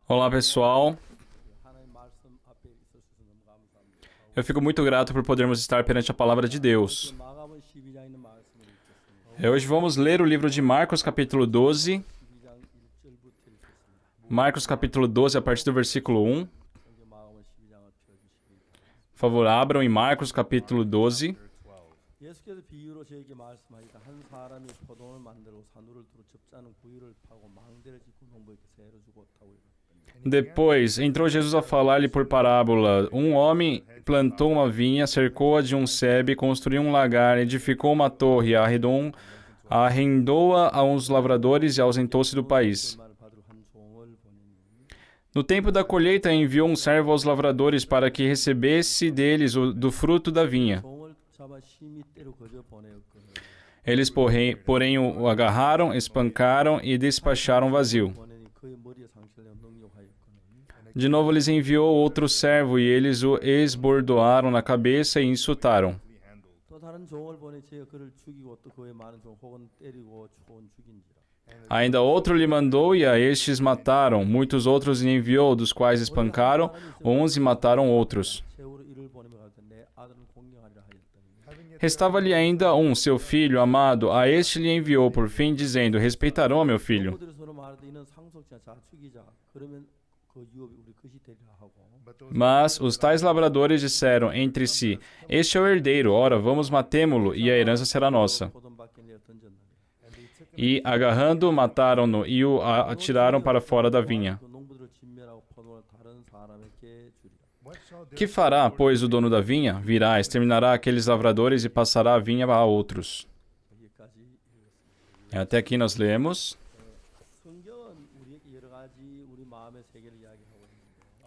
Olá, pessoal. Eu fico muito grato por podermos estar perante a palavra de Deus. Hoje vamos ler o livro de Marcos, capítulo 12. Marcos, capítulo 12, a partir do versículo 1. Por favor, abram em Marcos, capítulo 12. Depois, entrou Jesus a falar-lhe por parábola. Um homem plantou uma cercou-a de um sebe, construiu um lagar, edificou uma torre, arrendou-a a uns lavradores e ausentou-se do país. No tempo da colheita, enviou um servo aos lavradores para que recebesse deles do fruto da vinha. Eles, porém, o agarraram, espancaram e despacharam vazio. De novo lhes enviou outro servo, e eles o esbordoaram na cabeça e insultaram. Ainda outro lhe mandou, e a estes mataram. Muitos outros lhe enviou, dos quais espancaram uns e mataram outros. Restava-lhe ainda seu filho amado. A este lhe enviou por fim, dizendo: respeitarão a meu filho. Mas os tais lavradores disseram entre si: este é o herdeiro, ora, vamos matemo-lo, e a herança será nossa. E, agarrando-o, mataram-no e o atiraram para fora da vinha. Que fará, pois, o dono da vinha? Virá, exterminará aqueles lavradores e passará a vinha a outros. Até aqui nós lemos.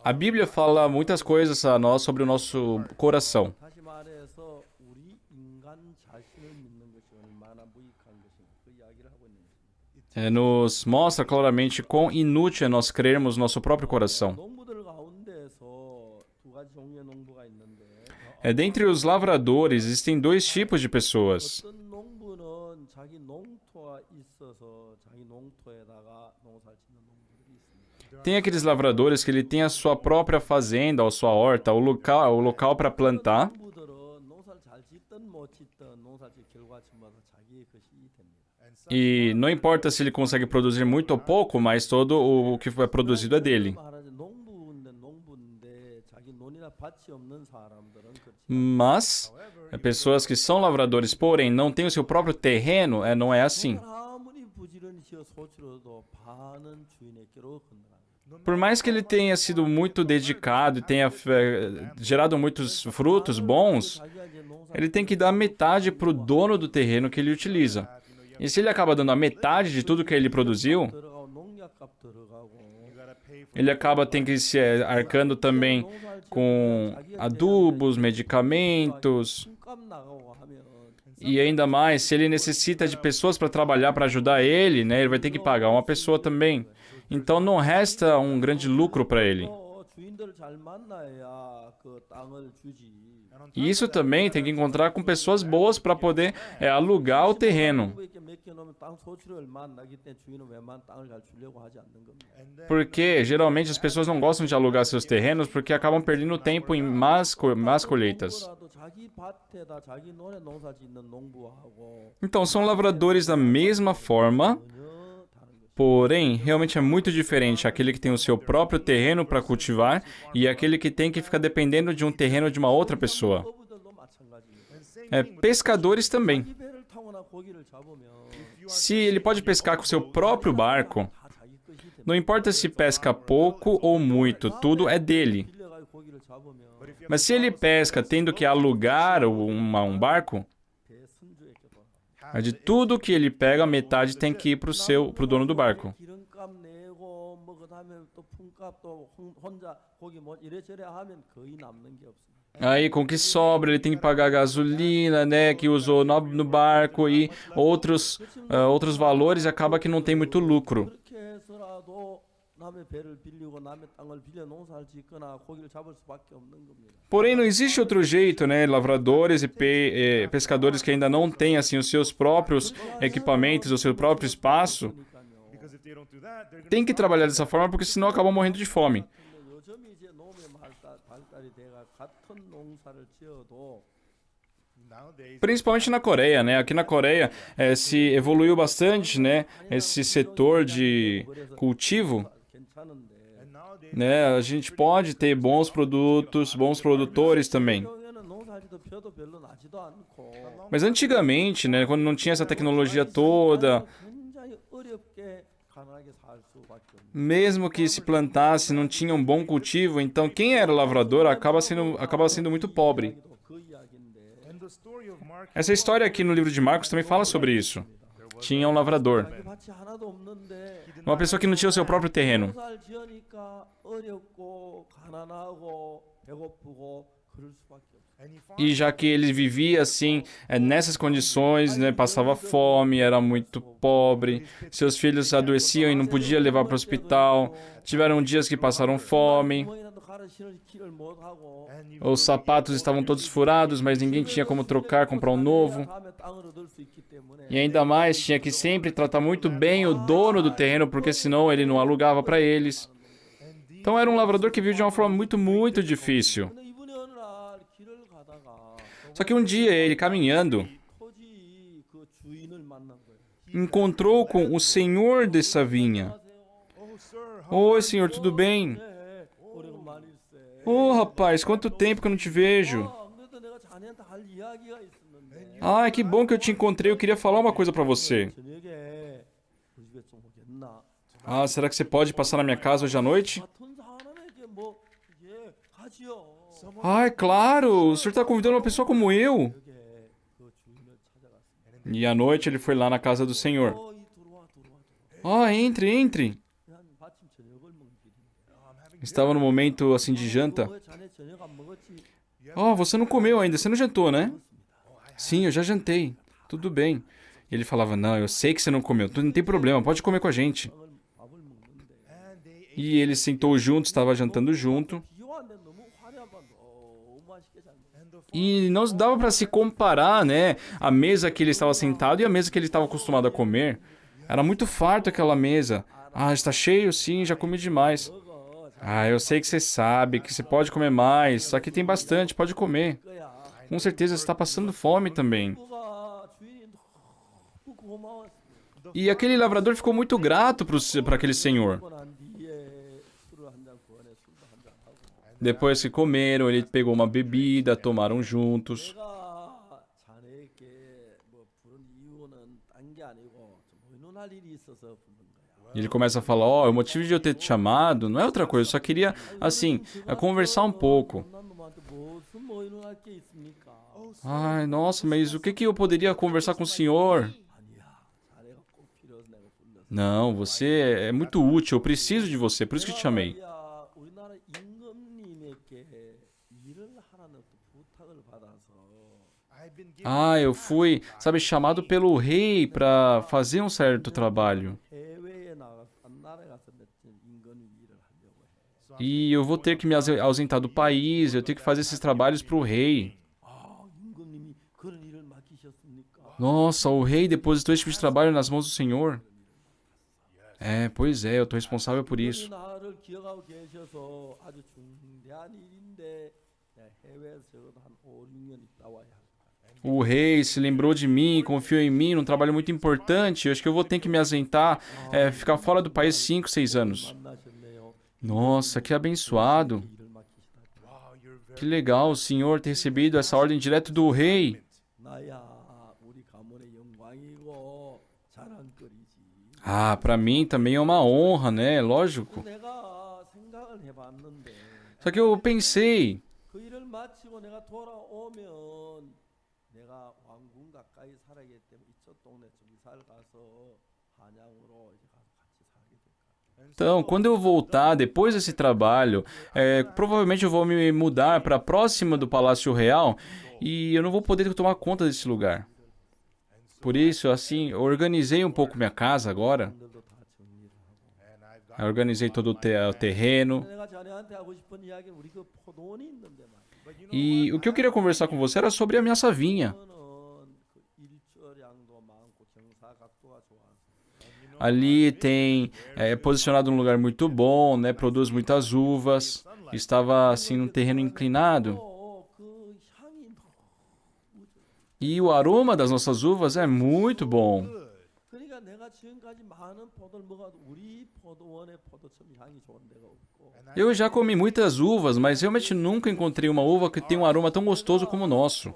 A Bíblia fala muitas coisas a nós sobre o nosso coração. Nos mostra claramente quão inútil é nós crermos no nosso próprio coração. Dentre os lavradores, existem dois tipos de pessoas. Tem aqueles lavradores que ele tem a sua própria fazenda, a sua horta, o local para plantar. E não importa se ele consegue produzir muito ou pouco, mas todo o que foi produzido é dele. Mas pessoas que são lavradores, porém não têm o seu próprio terreno, não é assim. Por mais que ele tenha sido muito dedicado e tenha gerado muitos frutos bons, ele tem que dar metade para o dono do terreno que ele utiliza. E se ele acaba dando a metade de tudo que ele produziu, ele acaba tendo que se arcando também com adubos, medicamentos. E ainda mais, se ele necessita de pessoas para trabalhar, para ajudar ele, ele vai ter que pagar uma pessoa também. Então não resta um grande lucro para ele. E isso também tem que encontrar com pessoas boas para poder alugar o terreno. Porque geralmente as pessoas não gostam de alugar seus terrenos porque acabam perdendo tempo em más colheitas. Então são lavradores da mesma forma. Porém, realmente é muito diferente aquele que tem o seu próprio terreno para cultivar e aquele que tem que ficar dependendo de um terreno de uma outra pessoa. Pescadores também. Se ele pode pescar com o seu próprio barco, não importa se pesca pouco ou muito, tudo é dele. Mas se ele pesca tendo que alugar um barco, de tudo que ele pega, metade tem que ir para o dono do barco. Aí, com o que sobra, ele tem que pagar gasolina, que usou no barco e outros valores, e acaba que não tem muito lucro. Porém, não existe outro jeito, lavradores e pescadores que ainda não têm assim os seus próprios equipamentos, o seu próprio espaço, tem que trabalhar dessa forma porque senão acabam morrendo de fome. Principalmente na Coreia, né? Aqui na Coreia se evoluiu bastante, né? Esse setor de cultivo, né? A gente pode ter bons produtos, bons produtores também. Mas antigamente, né? Quando não tinha essa tecnologia toda, mesmo que se plantasse, não tinha um bom cultivo, então quem era lavrador acaba sendo muito pobre. Essa história aqui no livro de Marcos também fala sobre isso. Tinha um lavrador, uma pessoa que não tinha o seu próprio terreno. E já que ele vivia assim, nessas condições, né, passava fome, era muito pobre, seus filhos adoeciam e não podia levar para o hospital, tiveram dias que passaram fome, os sapatos estavam todos furados, mas ninguém tinha como trocar, comprar um novo. E ainda mais, tinha que sempre tratar muito bem o dono do terreno, porque senão ele não alugava para eles. Então era um lavrador que vivia de uma forma muito, muito difícil. Só que um dia ele, caminhando, encontrou com o senhor dessa vinha. Oi, senhor, tudo bem? Ô, rapaz, quanto tempo que eu não te vejo. Ah, que bom que eu te encontrei, eu queria falar uma coisa pra você. Ah, será que você pode passar na minha casa hoje à noite? Ah, é claro, o senhor está convidando uma pessoa como eu. E à noite ele foi lá na casa do senhor. Ah, entre, entre. Estava no momento assim de janta. Oh, você não comeu ainda, você não jantou, né? Sim, eu já jantei. Tudo bem. Ele falava, não, eu sei que você não comeu, não tem problema, pode comer com a gente. E ele sentou junto, estava jantando junto. E não dava para se comparar, né? A mesa que ele estava sentado e a mesa que ele estava acostumado a comer. Era muito farto aquela mesa. Ah, está cheio? Sim, já comi demais. Ah, eu sei que você sabe que você pode comer mais. Aqui tem bastante, pode comer. Com certeza você está passando fome também. E aquele lavrador ficou muito grato para aquele senhor. Depois que comeram, ele pegou uma bebida, tomaram juntos. E ele começa a falar, ó, o motivo de eu ter te chamado não é outra coisa, eu só queria, assim, conversar um pouco. Ai, nossa, mas o que que eu poderia conversar com o senhor? Não, você é muito útil, eu preciso de você, por isso que te chamei. Ah, eu fui, sabe, chamado pelo rei para fazer um certo trabalho. E eu vou ter que me ausentar do país, eu tenho que fazer esses trabalhos para o rei. Nossa, o rei depositou esse tipo de trabalho nas mãos do Senhor. É, pois é, eu estou responsável por isso. O rei se lembrou de mim, confiou em mim, num trabalho muito importante. Eu acho que eu vou ter que me ausentar, ficar fora do país 5, 6 anos. Nossa, que abençoado. Que legal o senhor ter recebido essa ordem direto do rei. Ah, para mim também é uma honra, né? Lógico. Só que eu pensei, então, quando eu voltar depois desse trabalho, provavelmente eu vou me mudar para próxima do Palácio Real e eu não vou poder tomar conta desse lugar. Por isso, assim, eu organizei um pouco minha casa agora. Eu organizei todo o terreno. E o que eu queria conversar com você era sobre a minha savinha. Ali tem posicionado num lugar muito bom, né? Produz muitas uvas. Estava assim num terreno inclinado. E o aroma das nossas uvas é muito bom. Eu já comi muitas uvas, mas realmente nunca encontrei uma uva que tenha um aroma tão gostoso como o nosso.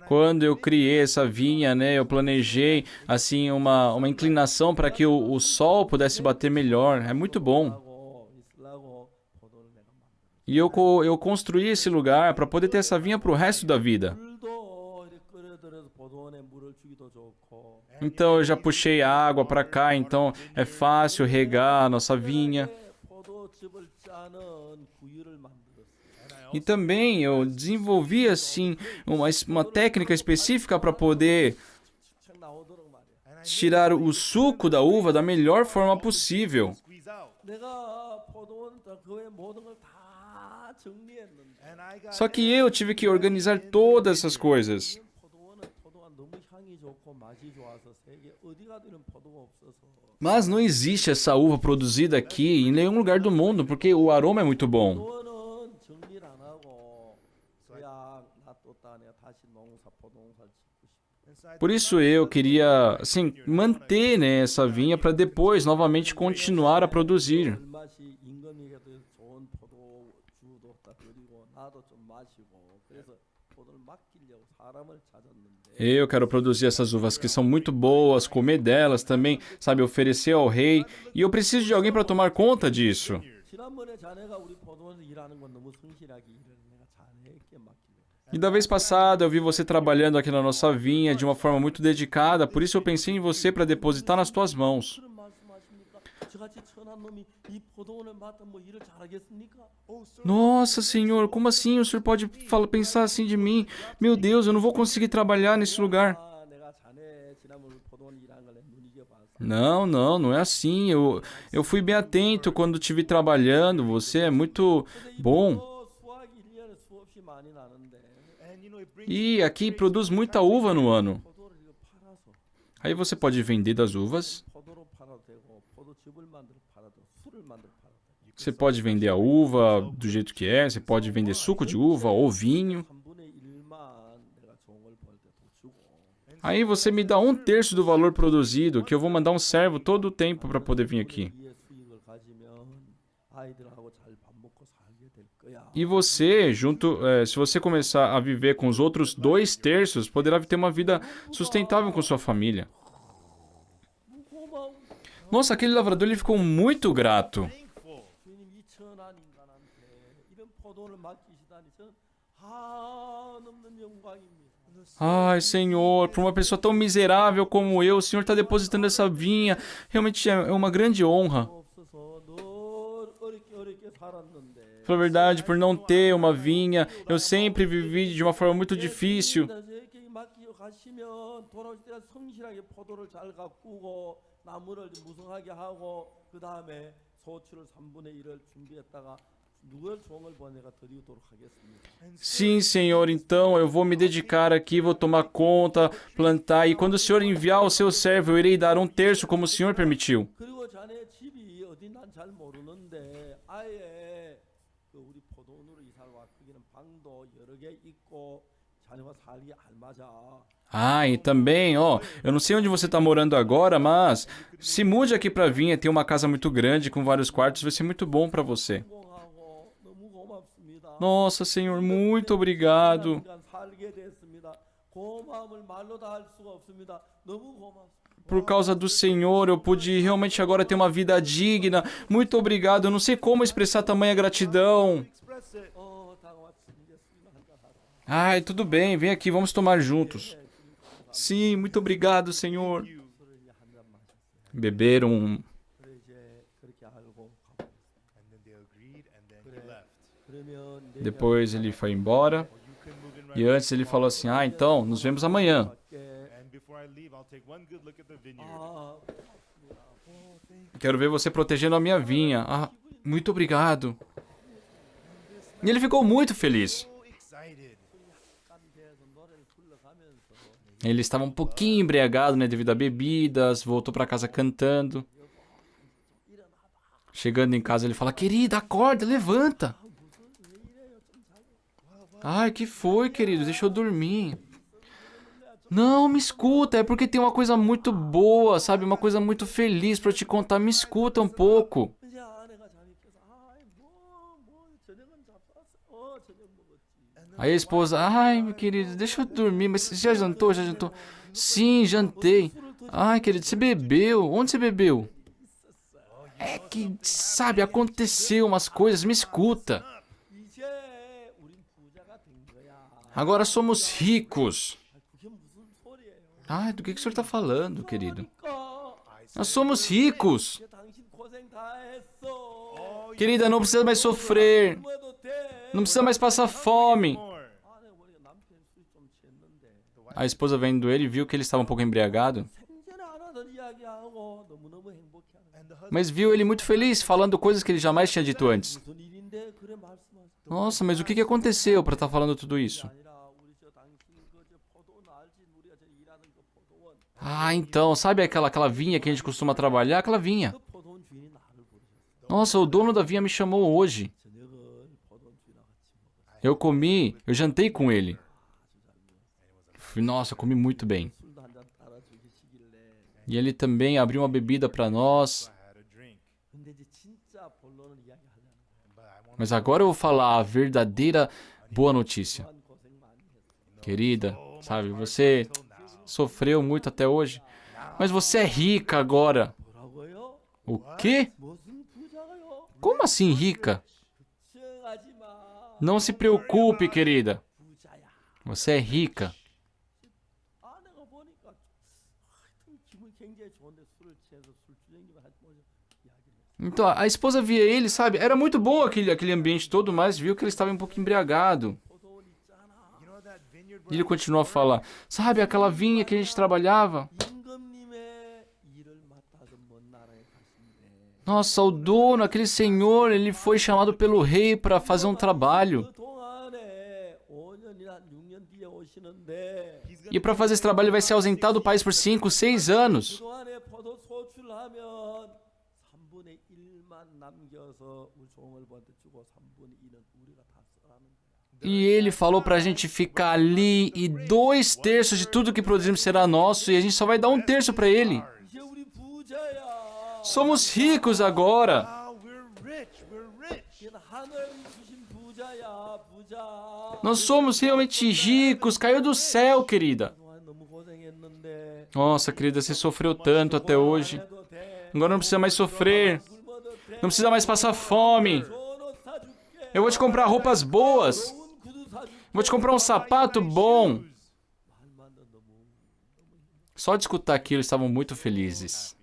Quando eu criei essa vinha, né, eu planejei assim uma inclinação para que o sol pudesse bater melhor. É muito bom. E eu construí esse lugar para poder ter essa vinha para o resto da vida. Então eu já puxei a água para cá, então é fácil regar a nossa vinha. E também eu desenvolvi assim uma técnica específica para poder tirar o suco da uva da melhor forma possível. Só que eu tive que organizar todas essas coisas. Mas não existe essa uva produzida aqui em nenhum lugar do mundo, porque o aroma é muito bom. Por isso eu queria, assim, manter, né, essa vinha para depois novamente continuar a produzir. Eu quero produzir essas uvas que são muito boas, comer delas também, sabe, oferecer ao rei. E eu preciso de alguém para tomar conta disso. E da vez passada eu vi você trabalhando aqui na nossa vinha de uma forma muito dedicada, por isso eu pensei em você para depositar nas tuas mãos. Nossa, senhor, como assim o senhor pode pensar assim de mim? Meu Deus, eu não vou conseguir trabalhar nesse lugar. Não, não é assim. Eu fui bem atento quando te vi trabalhando. Você é muito bom. E aqui produz muita uva no ano. Aí você pode vender das uvas. Você pode vender a uva do jeito que é. Você pode vender suco de uva ou vinho. Aí você me dá 1/3 do valor produzido, que eu vou mandar um servo todo o tempo para poder vir aqui. E você, se você começar a viver com os outros 2/3, poderá ter uma vida sustentável com sua família. Nossa, aquele lavrador ele ficou muito grato. Ai, Senhor, para uma pessoa tão miserável como eu, o Senhor está depositando essa vinha. Realmente é uma grande honra. Pela verdade, por não ter uma vinha, eu sempre vivi de uma forma muito difícil. Sim, Senhor, então eu vou me dedicar aqui, vou tomar conta, plantar, e quando o Senhor enviar o seu servo, eu irei dar 1/3 como o Senhor permitiu. Ah, e também, ó, eu não sei onde você está morando agora, mas se mude aqui para Vinha, tem uma casa muito grande com vários quartos, vai ser muito bom para você. Nossa, Senhor, muito obrigado. Por causa do Senhor, eu pude realmente agora ter uma vida digna. Muito obrigado. Eu não sei como expressar tamanha gratidão. Ai, tudo bem. Vem aqui, vamos tomar juntos. Sim, muito obrigado, Senhor. Beberam. Depois ele foi embora. E antes ele falou assim: ah, então, nos vemos amanhã. Quero ver você protegendo a minha vinha. Ah, muito obrigado. E ele ficou muito feliz. Ele estava um pouquinho embriagado, né, devido a bebidas, voltou para casa cantando. Chegando em casa, ele fala: querida, acorda, levanta. Ai, que foi, querido? Deixa eu dormir. Não, me escuta, é porque tem uma coisa muito boa, sabe? Uma coisa muito feliz pra eu te contar. Me escuta um pouco. Aí a esposa: ai, meu querido, deixa eu dormir. Mas você já jantou? Já jantou? Sim, jantei. Ai, querido, você bebeu? Onde você bebeu? É que, sabe, aconteceu umas coisas. Me escuta. Agora somos ricos. Ai, do que o senhor está falando, querido? Nós somos ricos. Querida, não precisa mais sofrer. Não precisa mais passar fome. A esposa vendo ele viu que ele estava um pouco embriagado. Mas viu ele muito feliz, falando coisas que ele jamais tinha dito antes. Nossa, mas o que aconteceu para estar falando tudo isso? Ah, então, sabe aquela vinha que a gente costuma trabalhar? Aquela vinha. Nossa, o dono da vinha me chamou hoje. Eu jantei com ele. Nossa, eu comi muito bem. E ele também abriu uma bebida para nós. Mas agora eu vou falar a verdadeira boa notícia. Querida, sabe, você sofreu muito até hoje, mas você é rica agora. O quê? Como assim rica? Não se preocupe, querida. Você é rica. Então, a esposa via ele, sabe? Era muito bom aquele ambiente todo, mas viu que ele estava um pouco embriagado. E ele continuou a falar: sabe aquela vinha que a gente trabalhava? Nossa, o dono, aquele senhor, ele foi chamado pelo rei para fazer um trabalho. E para fazer esse trabalho ele vai se ausentar do país por 5, 6 anos. E ele falou pra gente ficar ali e 2/3 de tudo que produzimos será nosso e a gente só vai dar 1/3 pra ele. Somos ricos agora. Nós somos realmente ricos. Caiu do céu, querida. Nossa, querida, você sofreu tanto até hoje. Agora não precisa mais sofrer. Não precisa mais passar fome. Eu vou te comprar roupas boas. Vou te comprar um sapato bom. Só de escutar aquilo, eles estavam muito felizes.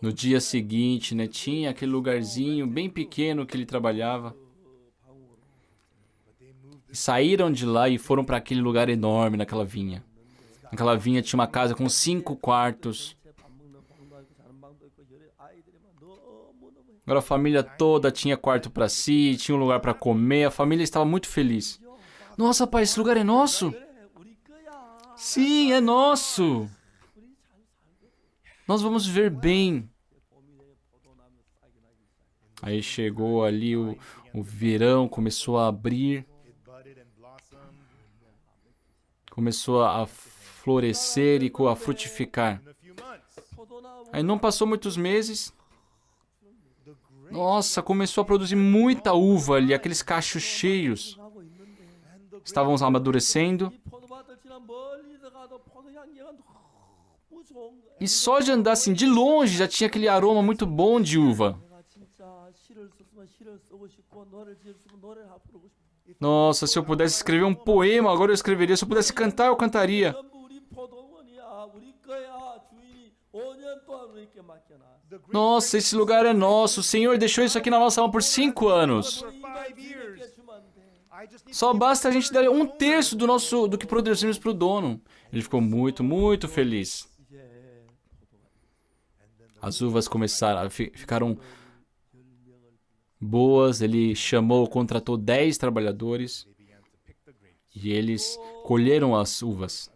No dia seguinte, né, tinha aquele lugarzinho bem pequeno que ele trabalhava. E saíram de lá e foram para aquele lugar enorme naquela vinha. Naquela vinha tinha uma casa com 5 quartos. Agora a família toda tinha quarto para si, tinha um lugar para comer, a família estava muito feliz. Nossa, pai, esse lugar é nosso? Sim, é nosso. Nós vamos viver bem. Aí chegou ali o verão, começou a abrir. Começou a florescer e a frutificar. Aí não passou muitos meses. Nossa, começou a produzir muita uva ali, aqueles cachos cheios. Estavam amadurecendo. E só de andar assim, de longe, já tinha aquele aroma muito bom de uva. Nossa, se eu pudesse escrever um poema, agora eu escreveria. Se eu pudesse cantar, eu cantaria. Nossa, esse lugar é nosso. O Senhor deixou isso aqui na nossa mão por 5 anos. Só basta a gente dar 1/3 do que produzimos para o dono. Ele ficou muito, muito feliz. As uvas ficaram boas, ele contratou 10 trabalhadores e eles colheram as uvas.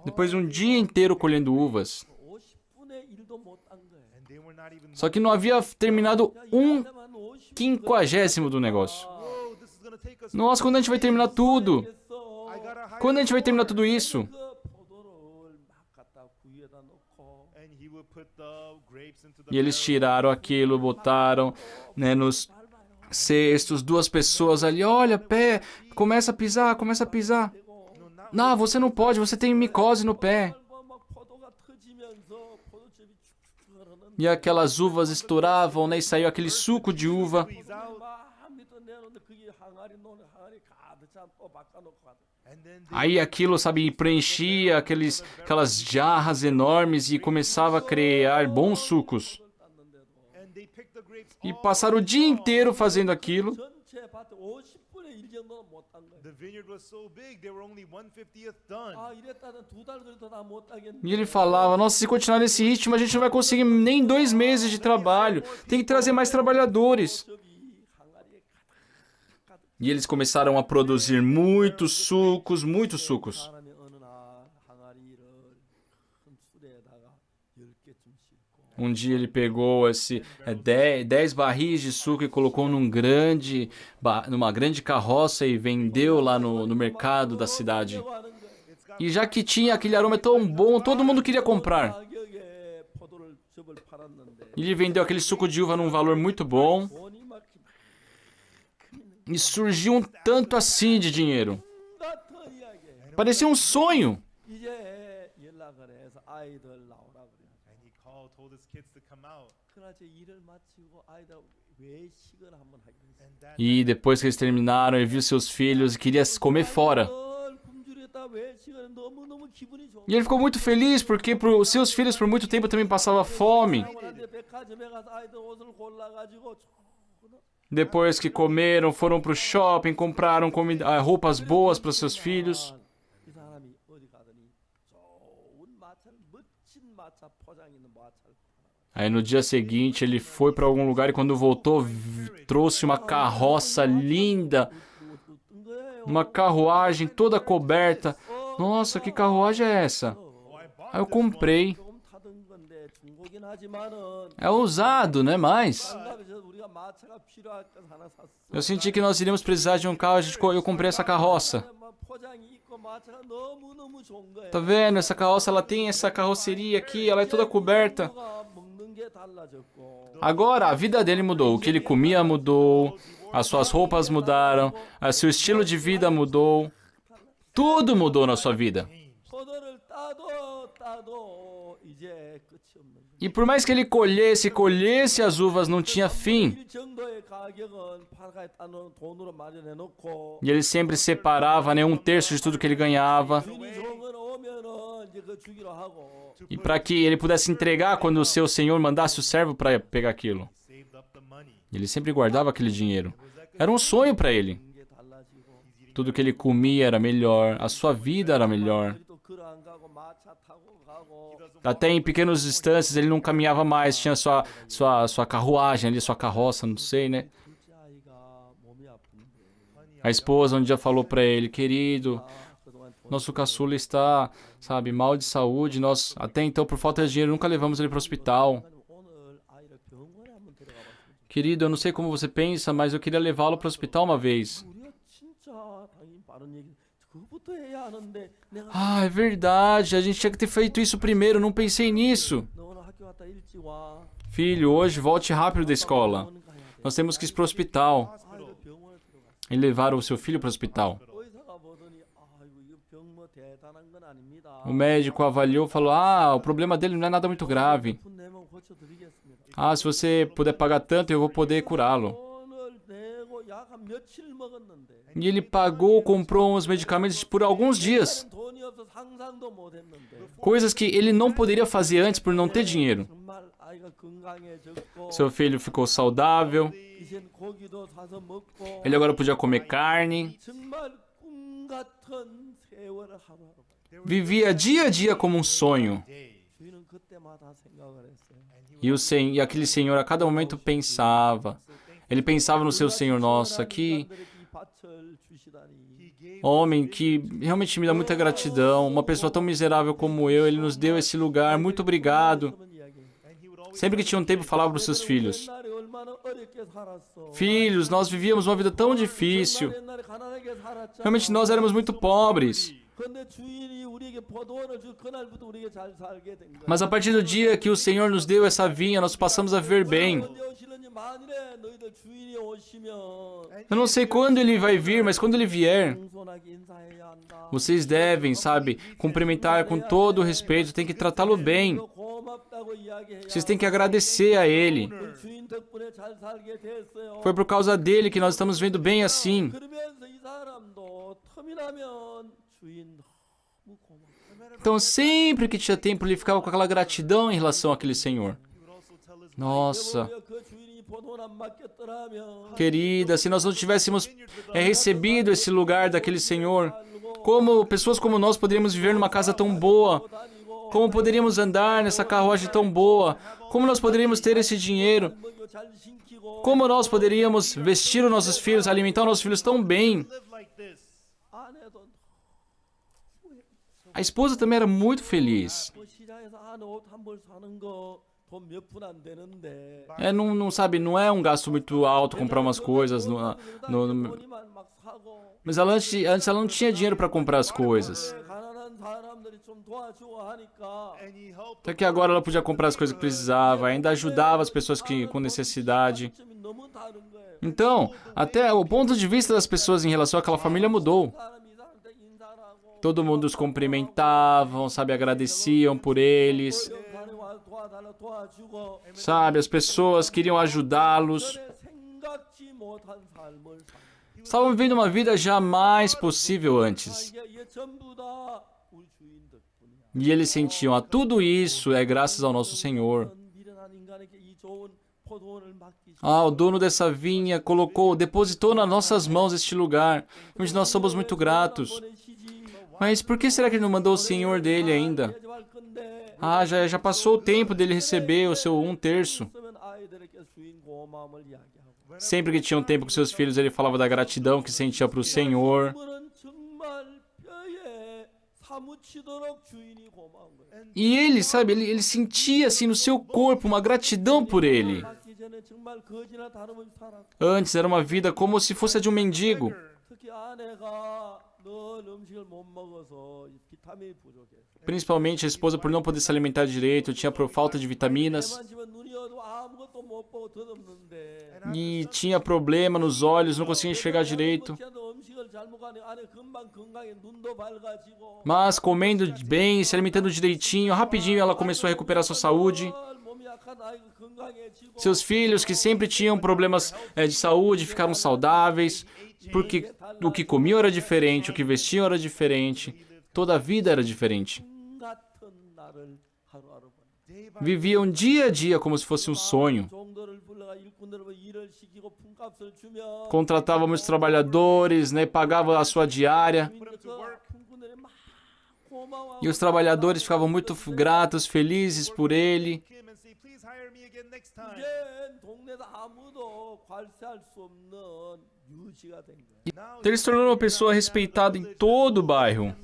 Depois de um dia inteiro colhendo uvas, só que não havia terminado 1/50 do negócio. Nossa, quando a gente vai terminar tudo? Quando a gente vai terminar tudo isso? E eles tiraram aquilo, botaram, né, nos cestos, 2 pessoas ali, olha, pé, começa a pisar. Não, você não pode, você tem micose no pé. E aquelas uvas estouravam, né, e saiu aquele suco de uva. Aí aquilo, sabe, preenchia aquelas jarras enormes e começava a criar bons sucos. E passaram o dia inteiro fazendo aquilo. E ele falava, nossa, se continuar nesse ritmo, a gente não vai conseguir nem 2 meses de trabalho. Tem que trazer mais trabalhadores. E eles começaram a produzir muitos sucos. Um dia ele pegou 10 barris de suco e colocou numa grande carroça e vendeu lá no mercado da cidade. E já que tinha aquele aroma tão bom, todo mundo queria comprar. Ele vendeu aquele suco de uva num valor muito bom. E surgiu um tanto assim de dinheiro. Parecia um sonho. E depois que eles terminaram, ele viu seus filhos e queria comer fora. E ele ficou muito feliz porque os seus filhos por muito tempo também passavam fome. Depois que comeram, foram para o shopping, compraram roupas boas para seus filhos. Aí no dia seguinte ele foi para algum lugar e quando voltou trouxe uma carroça linda, uma carruagem toda coberta. Nossa, que carruagem é essa? Aí eu comprei. É ousado, né? Mas eu senti que nós iríamos precisar de um carro, eu comprei essa carroça. Tá vendo? Essa carroça, ela tem essa carroceria aqui, ela é toda coberta. Agora, a vida dele mudou. O que ele comia mudou, as suas roupas mudaram, o seu estilo de vida mudou. Tudo mudou na sua vida. E por mais que ele colhesse as uvas, não tinha fim. E ele sempre separava, né, 1/3 de tudo que ele ganhava. E para que ele pudesse entregar quando o seu senhor mandasse o servo para pegar aquilo. Ele sempre guardava aquele dinheiro. Era um sonho para ele. Tudo que ele comia era melhor, a sua vida era melhor. Até em pequenas distâncias ele não caminhava mais, tinha sua carruagem ali, sua carroça, não sei, né? A esposa um dia falou para ele, querido, nosso caçula está, sabe, mal de saúde, nós até então por falta de dinheiro nunca levamos ele para o hospital. Querido, eu não sei como você pensa, mas eu queria levá-lo para o hospital uma vez. Ah, é verdade, a gente tinha que ter feito isso primeiro, não pensei nisso. Filho, hoje volte rápido da escola. Nós temos que ir para o hospital. E levaram o seu filho para o hospital. O médico avaliou e falou, o problema dele não é nada muito grave. Se você puder pagar tanto, eu vou poder curá-lo. E ele comprou uns medicamentos por alguns dias. Coisas que ele não poderia fazer antes por não ter dinheiro. Seu filho ficou saudável. Ele agora podia comer carne. Vivia dia a dia como um sonho. E aquele senhor a cada momento pensava. Ele pensava no seu senhor. Nossa, que homem que realmente me dá muita gratidão. Uma pessoa tão miserável como eu, ele nos deu esse lugar. Muito obrigado. Sempre que tinha um tempo, falava para os seus filhos. Filhos, nós vivíamos uma vida tão difícil. Realmente nós éramos muito pobres. Mas a partir do dia que o Senhor nos deu essa vinha, nós passamos a viver bem. Eu não sei quando ele vai vir, mas quando ele vier, vocês devem, sabe, cumprimentar com todo o respeito, tem que tratá-lo bem. Vocês têm que agradecer a ele. Foi por causa dele que nós estamos vendo bem assim. Então, sempre que tinha tempo, ele ficava com aquela gratidão em relação àquele senhor. Nossa, querida, se nós não tivéssemos recebido esse lugar daquele senhor, como pessoas como nós poderíamos viver numa casa tão boa? Como poderíamos andar nessa carruagem tão boa? Como nós poderíamos ter esse dinheiro? Como nós poderíamos vestir os nossos filhos, alimentar os nossos filhos tão bem? A esposa também era muito feliz. Não é um gasto muito alto comprar umas coisas. Mas antes ela não tinha dinheiro para comprar as coisas. Até que agora ela podia comprar as coisas que precisava, ainda ajudava as pessoas com necessidade. Então, até o ponto de vista das pessoas em relação àquela família mudou. Todo mundo os cumprimentavam, sabe, agradeciam por eles. Sabe, as pessoas queriam ajudá-los. Estavam vivendo uma vida jamais possível antes. E eles sentiam, tudo isso é graças ao nosso Senhor. O dono dessa vinha depositou nas nossas mãos este lugar, onde nós somos muito gratos. Mas por que será que ele não mandou o Senhor dele ainda? Já passou o tempo dele receber o seu 1/3. Sempre que tinha um tempo com seus filhos, ele falava da gratidão que sentia para o Senhor. E ele, sabe, ele sentia assim no seu corpo uma gratidão por ele. Antes era uma vida como se fosse a de um mendigo. Principalmente a esposa por não poder se alimentar direito, tinha falta de vitaminas. E tinha problema nos olhos, não conseguia enxergar direito. Mas comendo bem, se alimentando direitinho, rapidinho ela começou a recuperar sua saúde. Seus filhos, que sempre tinham problemas de saúde, ficaram saudáveis, porque o que comiam era diferente, o que vestiam era diferente, toda a vida era diferente. Viviam dia a dia como se fosse um sonho. Contratávamos trabalhadores, pagavam a sua diária. E os trabalhadores ficavam muito gratos, felizes por ele. Ele se tornou uma pessoa respeitada em todo o bairro.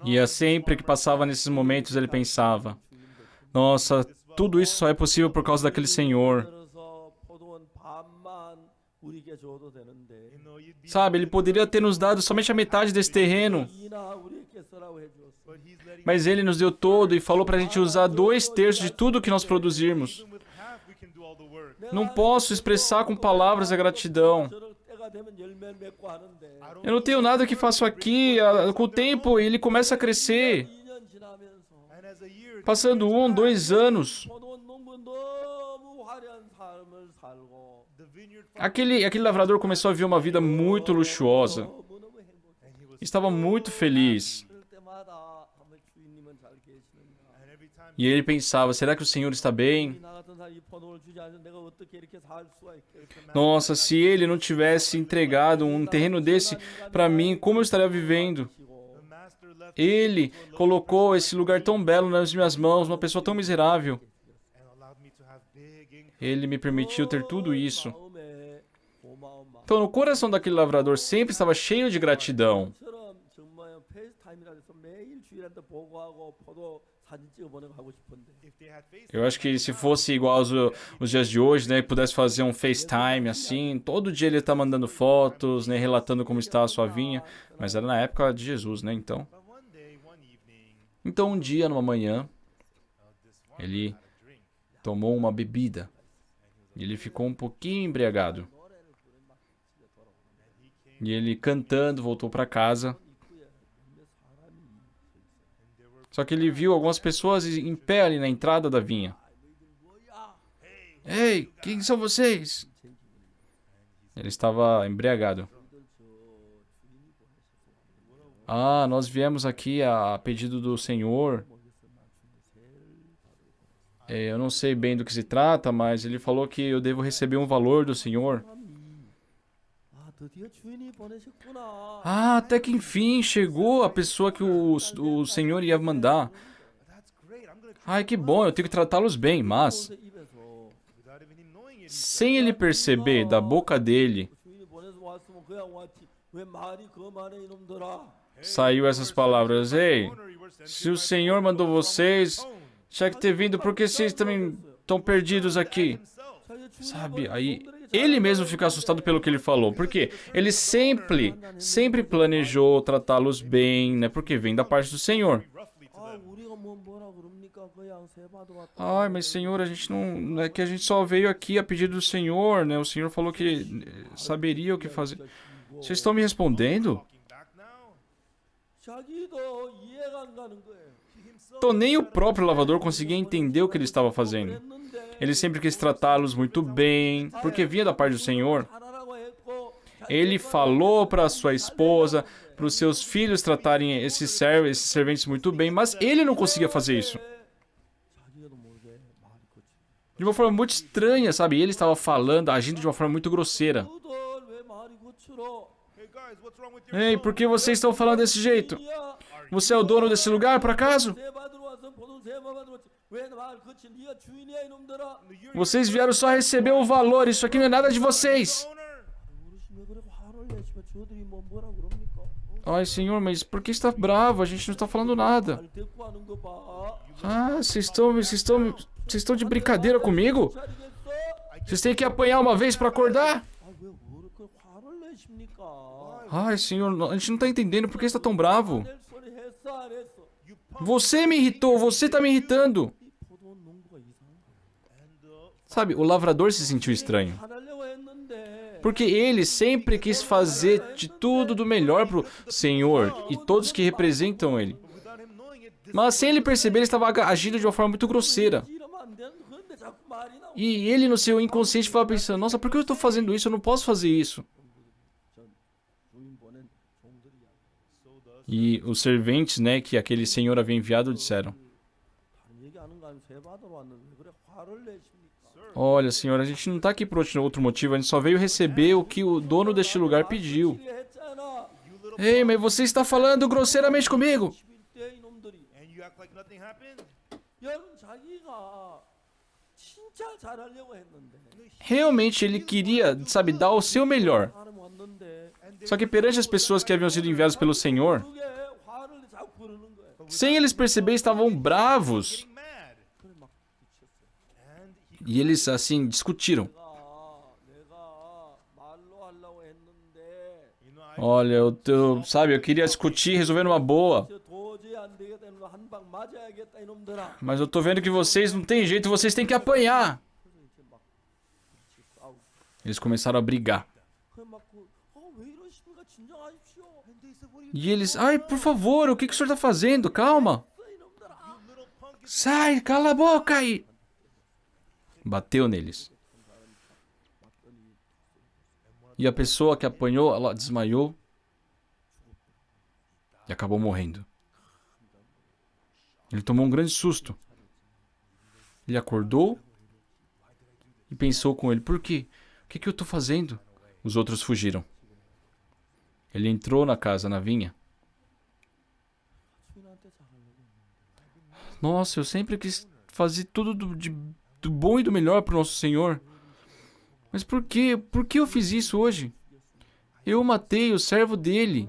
E sempre que passava nesses momentos, ele pensava, nossa, tudo isso só é possível por causa daquele Senhor. Sabe, ele poderia ter nos dado somente a metade desse terreno. Mas ele nos deu todo e falou para a gente usar 2/3 de tudo que nós produzirmos. Não posso expressar com palavras a gratidão. Eu não tenho nada que faço aqui. Com o tempo, ele começa a crescer. Passando 1, 2 anos. Aquele lavrador começou a viver uma vida muito luxuosa. Estava muito feliz. E ele pensava, será que o Senhor está bem? Nossa, se ele não tivesse entregado um terreno desse para mim, como eu estaria vivendo? Ele colocou esse lugar tão belo nas minhas mãos, uma pessoa tão miserável. Ele me permitiu ter tudo isso. Então, no coração daquele lavrador sempre estava cheio de gratidão. Eu acho que se fosse igual os dias de hoje, né, pudesse fazer um FaceTime assim, todo dia ele tá mandando fotos, né, relatando como está a sua vinha, mas era na época de Jesus, né, Então um dia, numa manhã, ele tomou uma bebida e ele ficou um pouquinho embriagado. E ele cantando voltou para casa. Só que ele viu algumas pessoas em pé ali na entrada da vinha. Ei, quem são vocês? Ele estava embriagado. Ah, nós viemos aqui a pedido do Senhor. Eu não sei bem do que se trata, mas ele falou que eu devo receber um valor do Senhor. Ah, até que enfim chegou a pessoa que o Senhor ia mandar. Ai, que bom, eu tenho que tratá-los bem, mas... Sem ele perceber da boca dele, saiu essas palavras. Ei, se o Senhor mandou vocês, tinha que ter vindo, por que vocês também estão perdidos aqui? Sabe, aí ele mesmo fica assustado pelo que ele falou. Porque ele sempre planejou tratá-los bem, né? Porque vem da parte do Senhor. Ai, mas Senhor, a gente não é que a gente só veio aqui a pedido do Senhor, né? O Senhor falou que saberia o que fazer. Vocês estão me respondendo? Então nem o próprio lavador conseguia entender o que ele estava fazendo. Ele sempre quis tratá-los muito bem, porque vinha da parte do Senhor. Ele falou para sua esposa, para os seus filhos tratarem esses serventes muito bem, mas ele não conseguia fazer isso. De uma forma muito estranha, sabe? Ele estava falando, agindo de uma forma muito grosseira. Ei, por que vocês estão falando desse jeito? Você é o dono desse lugar, por acaso? Vocês vieram só receber o valor, isso aqui não é nada de vocês. Ai, Senhor, mas por que está bravo? A gente não está falando nada. Ah, vocês estão de brincadeira comigo? Vocês têm que apanhar uma vez para acordar? Ai, Senhor, a gente não está entendendo por que está tão bravo. Você me irritou, você está me irritando. Sabe, o lavrador se sentiu estranho. Porque ele sempre quis fazer de tudo do melhor para o Senhor e todos que representam ele. Mas sem ele perceber, ele estava agindo de uma forma muito grosseira. E ele no seu inconsciente estava pensando, nossa, por que eu estou fazendo isso? Eu não posso fazer isso. E os serventes, né, que aquele senhor havia enviado, disseram, olha, senhor, a gente não está aqui por outro motivo, a gente só veio receber o que o dono deste lugar pediu. Ei, mas você está falando grosseiramente comigo. Realmente ele queria, sabe, dar o seu melhor. Só que perante as pessoas que haviam sido enviadas pelo Senhor, sem eles perceber, estavam bravos. E eles, assim, discutiram. Olha, eu queria discutir, resolver numa boa. Mas eu tô vendo que vocês não tem jeito, vocês têm que apanhar. Eles começaram a brigar. E eles, ai, por favor, o que o senhor está fazendo? Calma. Sai, cala a boca aí. Bateu neles. E a pessoa que apanhou, ela desmaiou e acabou morrendo. Ele tomou um grande susto. Ele acordou e pensou com ele, por quê? O que eu estou fazendo? Os outros fugiram. Ele entrou na casa, na vinha. Nossa, eu sempre quis fazer tudo do bom e do melhor para o nosso Senhor. Mas por quê? Por que eu fiz isso hoje? Eu matei o servo dele.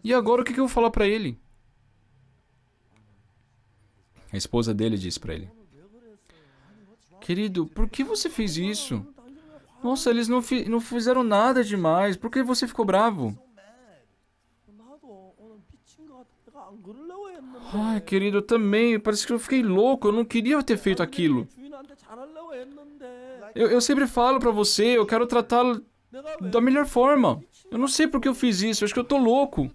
E agora o que eu vou falar para ele? A esposa dele disse para ele: Querido, por que você fez isso? Nossa, eles não fizeram nada demais. Por que você ficou bravo? Ai, querido, eu também. Parece que eu fiquei louco. Eu não queria ter feito aquilo. Eu sempre falo pra você, eu quero tratá-lo da melhor forma. Eu não sei por que eu fiz isso. Eu acho que eu tô louco.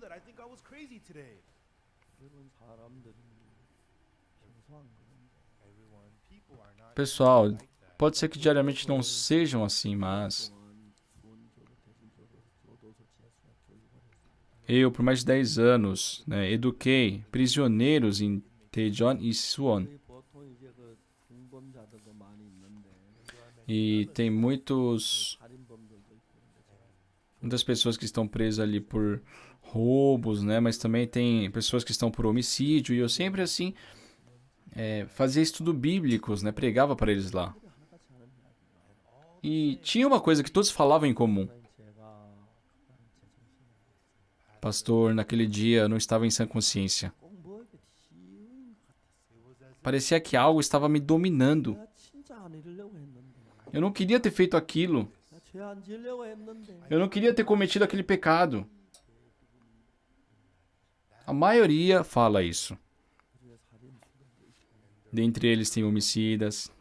Pessoal, pode ser que diariamente não sejam assim, mas eu, por mais de 10 anos, né, eduquei prisioneiros em Daejeon e Suwon. E tem muitas pessoas que estão presas ali por roubos, né? Mas também tem pessoas que estão por homicídio. E eu sempre, assim, fazia estudo bíblicos, né? Pregava para eles lá. E tinha uma coisa que todos falavam em comum. Pastor, naquele dia eu não estava em sã consciência. Parecia que algo estava me dominando. Eu não queria ter feito aquilo. Eu não queria ter cometido aquele pecado. A maioria fala isso. Dentre eles tem homicidas.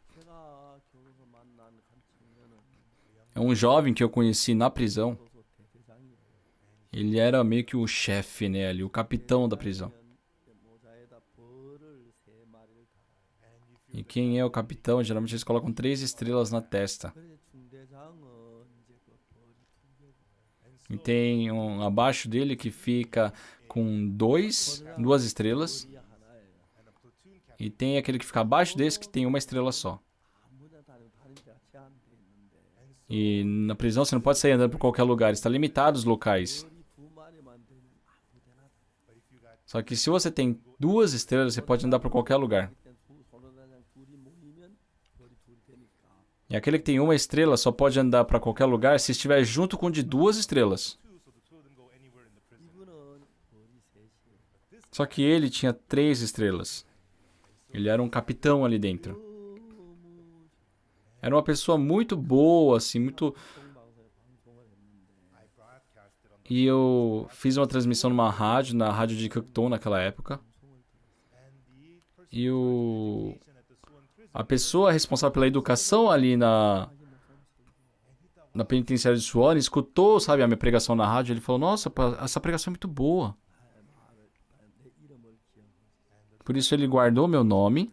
É um jovem que eu conheci na prisão. Ele era meio que o chefe, né, ali, o capitão da prisão. E quem é o capitão? Geralmente eles colocam 3 estrelas na testa. E tem um abaixo dele que fica com 2 estrelas. E tem aquele que fica abaixo desse que tem 1 estrela só. E na prisão você não pode sair andando por qualquer lugar, está limitado os locais. Só que se você tem 2 estrelas, você pode andar por qualquer lugar. E aquele que tem 1 estrela só pode andar para qualquer lugar se estiver junto com o de 2 estrelas. Só que ele tinha 3 estrelas. Ele era um capitão ali dentro. Era uma pessoa muito boa, assim, muito... E eu fiz uma transmissão numa rádio, na rádio de Gakdong naquela época. E a pessoa responsável pela educação ali na penitenciária de Suwon escutou, sabe, a minha pregação na rádio. Ele falou: Nossa, essa pregação é muito boa. Por isso ele guardou meu nome.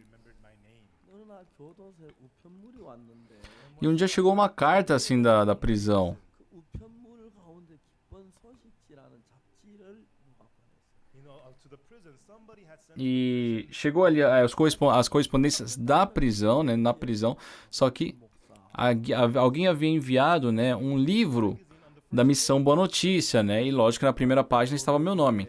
E um dia chegou uma carta assim da prisão. E chegou ali as correspondências da prisão, né, na prisão. Só que alguém havia enviado, né, um livro da missão Boa Notícia, né? E lógico que na primeira página estava meu nome.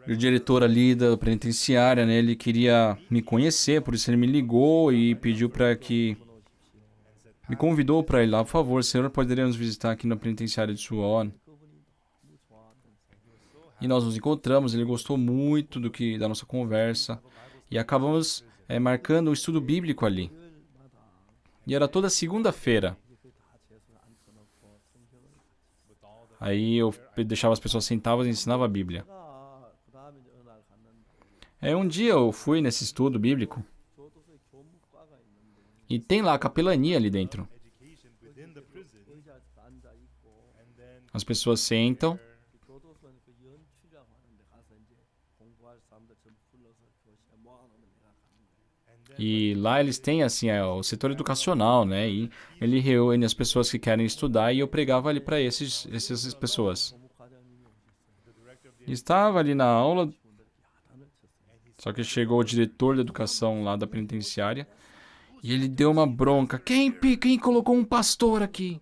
E o diretor ali da penitenciária, né, ele queria me conhecer, por isso ele me ligou e pediu para que... Me convidou para ir lá. Por favor, senhor, poderia nos visitar aqui na penitenciária de Suwon. E nós nos encontramos, ele gostou muito da nossa conversa. E acabamos marcando um estudo bíblico ali. E era toda segunda-feira. Aí eu deixava as pessoas sentadas e ensinava a Bíblia. Um dia eu fui nesse estudo bíblico e tem lá a capelania ali dentro. As pessoas sentam e lá eles têm assim o setor educacional, né? E ele reúne as pessoas que querem estudar e eu pregava ali para essas pessoas. Estava ali na aula. Só que chegou o diretor da educação lá da penitenciária e ele deu uma bronca. Quem colocou um pastor aqui?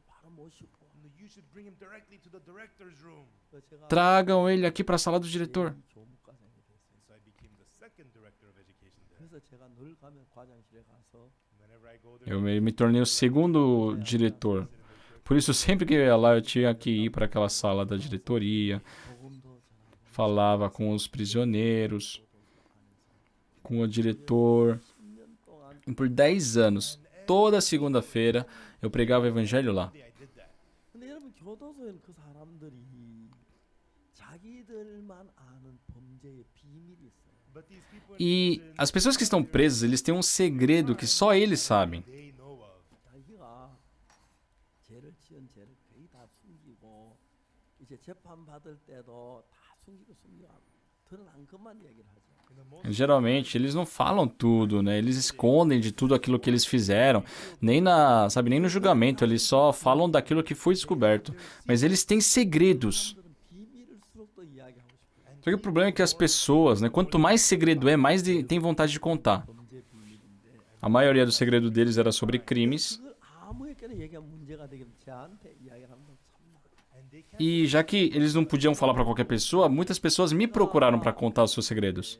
Tragam ele aqui para a sala do diretor. Eu me tornei o segundo diretor. Por isso, sempre que eu ia lá, eu tinha que ir para aquela sala da diretoria. Falava com os prisioneiros, com o diretor. E por 10 anos, toda segunda-feira, eu pregava o evangelho lá. E as pessoas que estão presas, eles têm um segredo que só eles sabem. Geralmente, eles não falam tudo, né? Eles escondem de tudo aquilo que eles fizeram. Nem nem no julgamento, eles só falam daquilo que foi descoberto. Mas eles têm segredos. Só que o problema é que as pessoas, né? Quanto mais segredo é, mais tem vontade de contar. A maioria do segredo deles era sobre crimes. E já que eles não podiam falar para qualquer pessoa, muitas pessoas me procuraram para contar os seus segredos.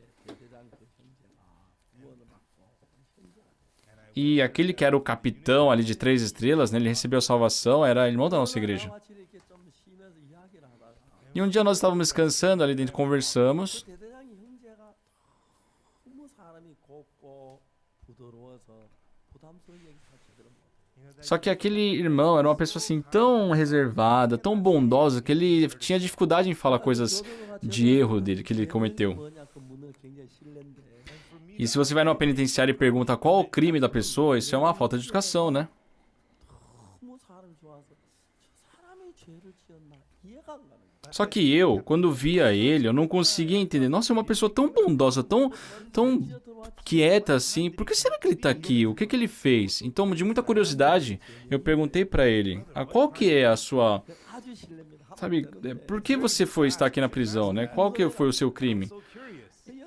E aquele que era o capitão ali de 3 estrelas, né, ele recebeu a salvação, era irmão da nossa igreja. E um dia nós estávamos descansando ali dentro, conversamos. Só que aquele irmão era uma pessoa assim tão reservada, tão bondosa, que ele tinha dificuldade em falar coisas de erro dele, que ele cometeu. E se você vai numa penitenciária e pergunta qual o crime da pessoa, isso é uma falta de educação, né? Só que eu, quando via ele, eu não conseguia entender. Nossa, é uma pessoa tão bondosa, tão quieta assim. Por que será que ele tá aqui? O que que ele fez? Então, de muita curiosidade, eu perguntei pra ele, qual que é a sua... Sabe, por que você está aqui na prisão, né? Qual que foi o seu crime?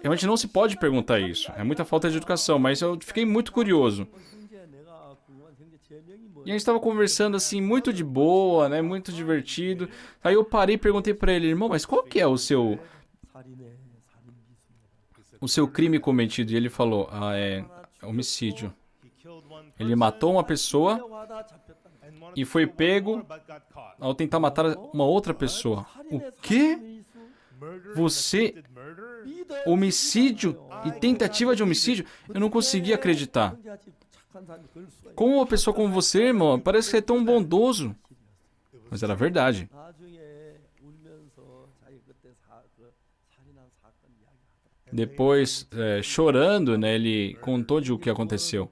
Realmente não se pode perguntar isso. É muita falta de educação, mas eu fiquei muito curioso. E a gente estava conversando assim, muito de boa, né? Muito divertido. Aí eu parei e perguntei pra ele, irmão, mas qual que é o seu crime cometido? E ele falou, é homicídio. Ele matou uma pessoa e foi pego ao tentar matar uma outra pessoa. O quê? Você... Homicídio e tentativa de homicídio? Eu não conseguia acreditar. Como uma pessoa como você, irmão, parece que é tão bondoso. Mas era verdade. Depois, chorando, né, ele contou de o que aconteceu.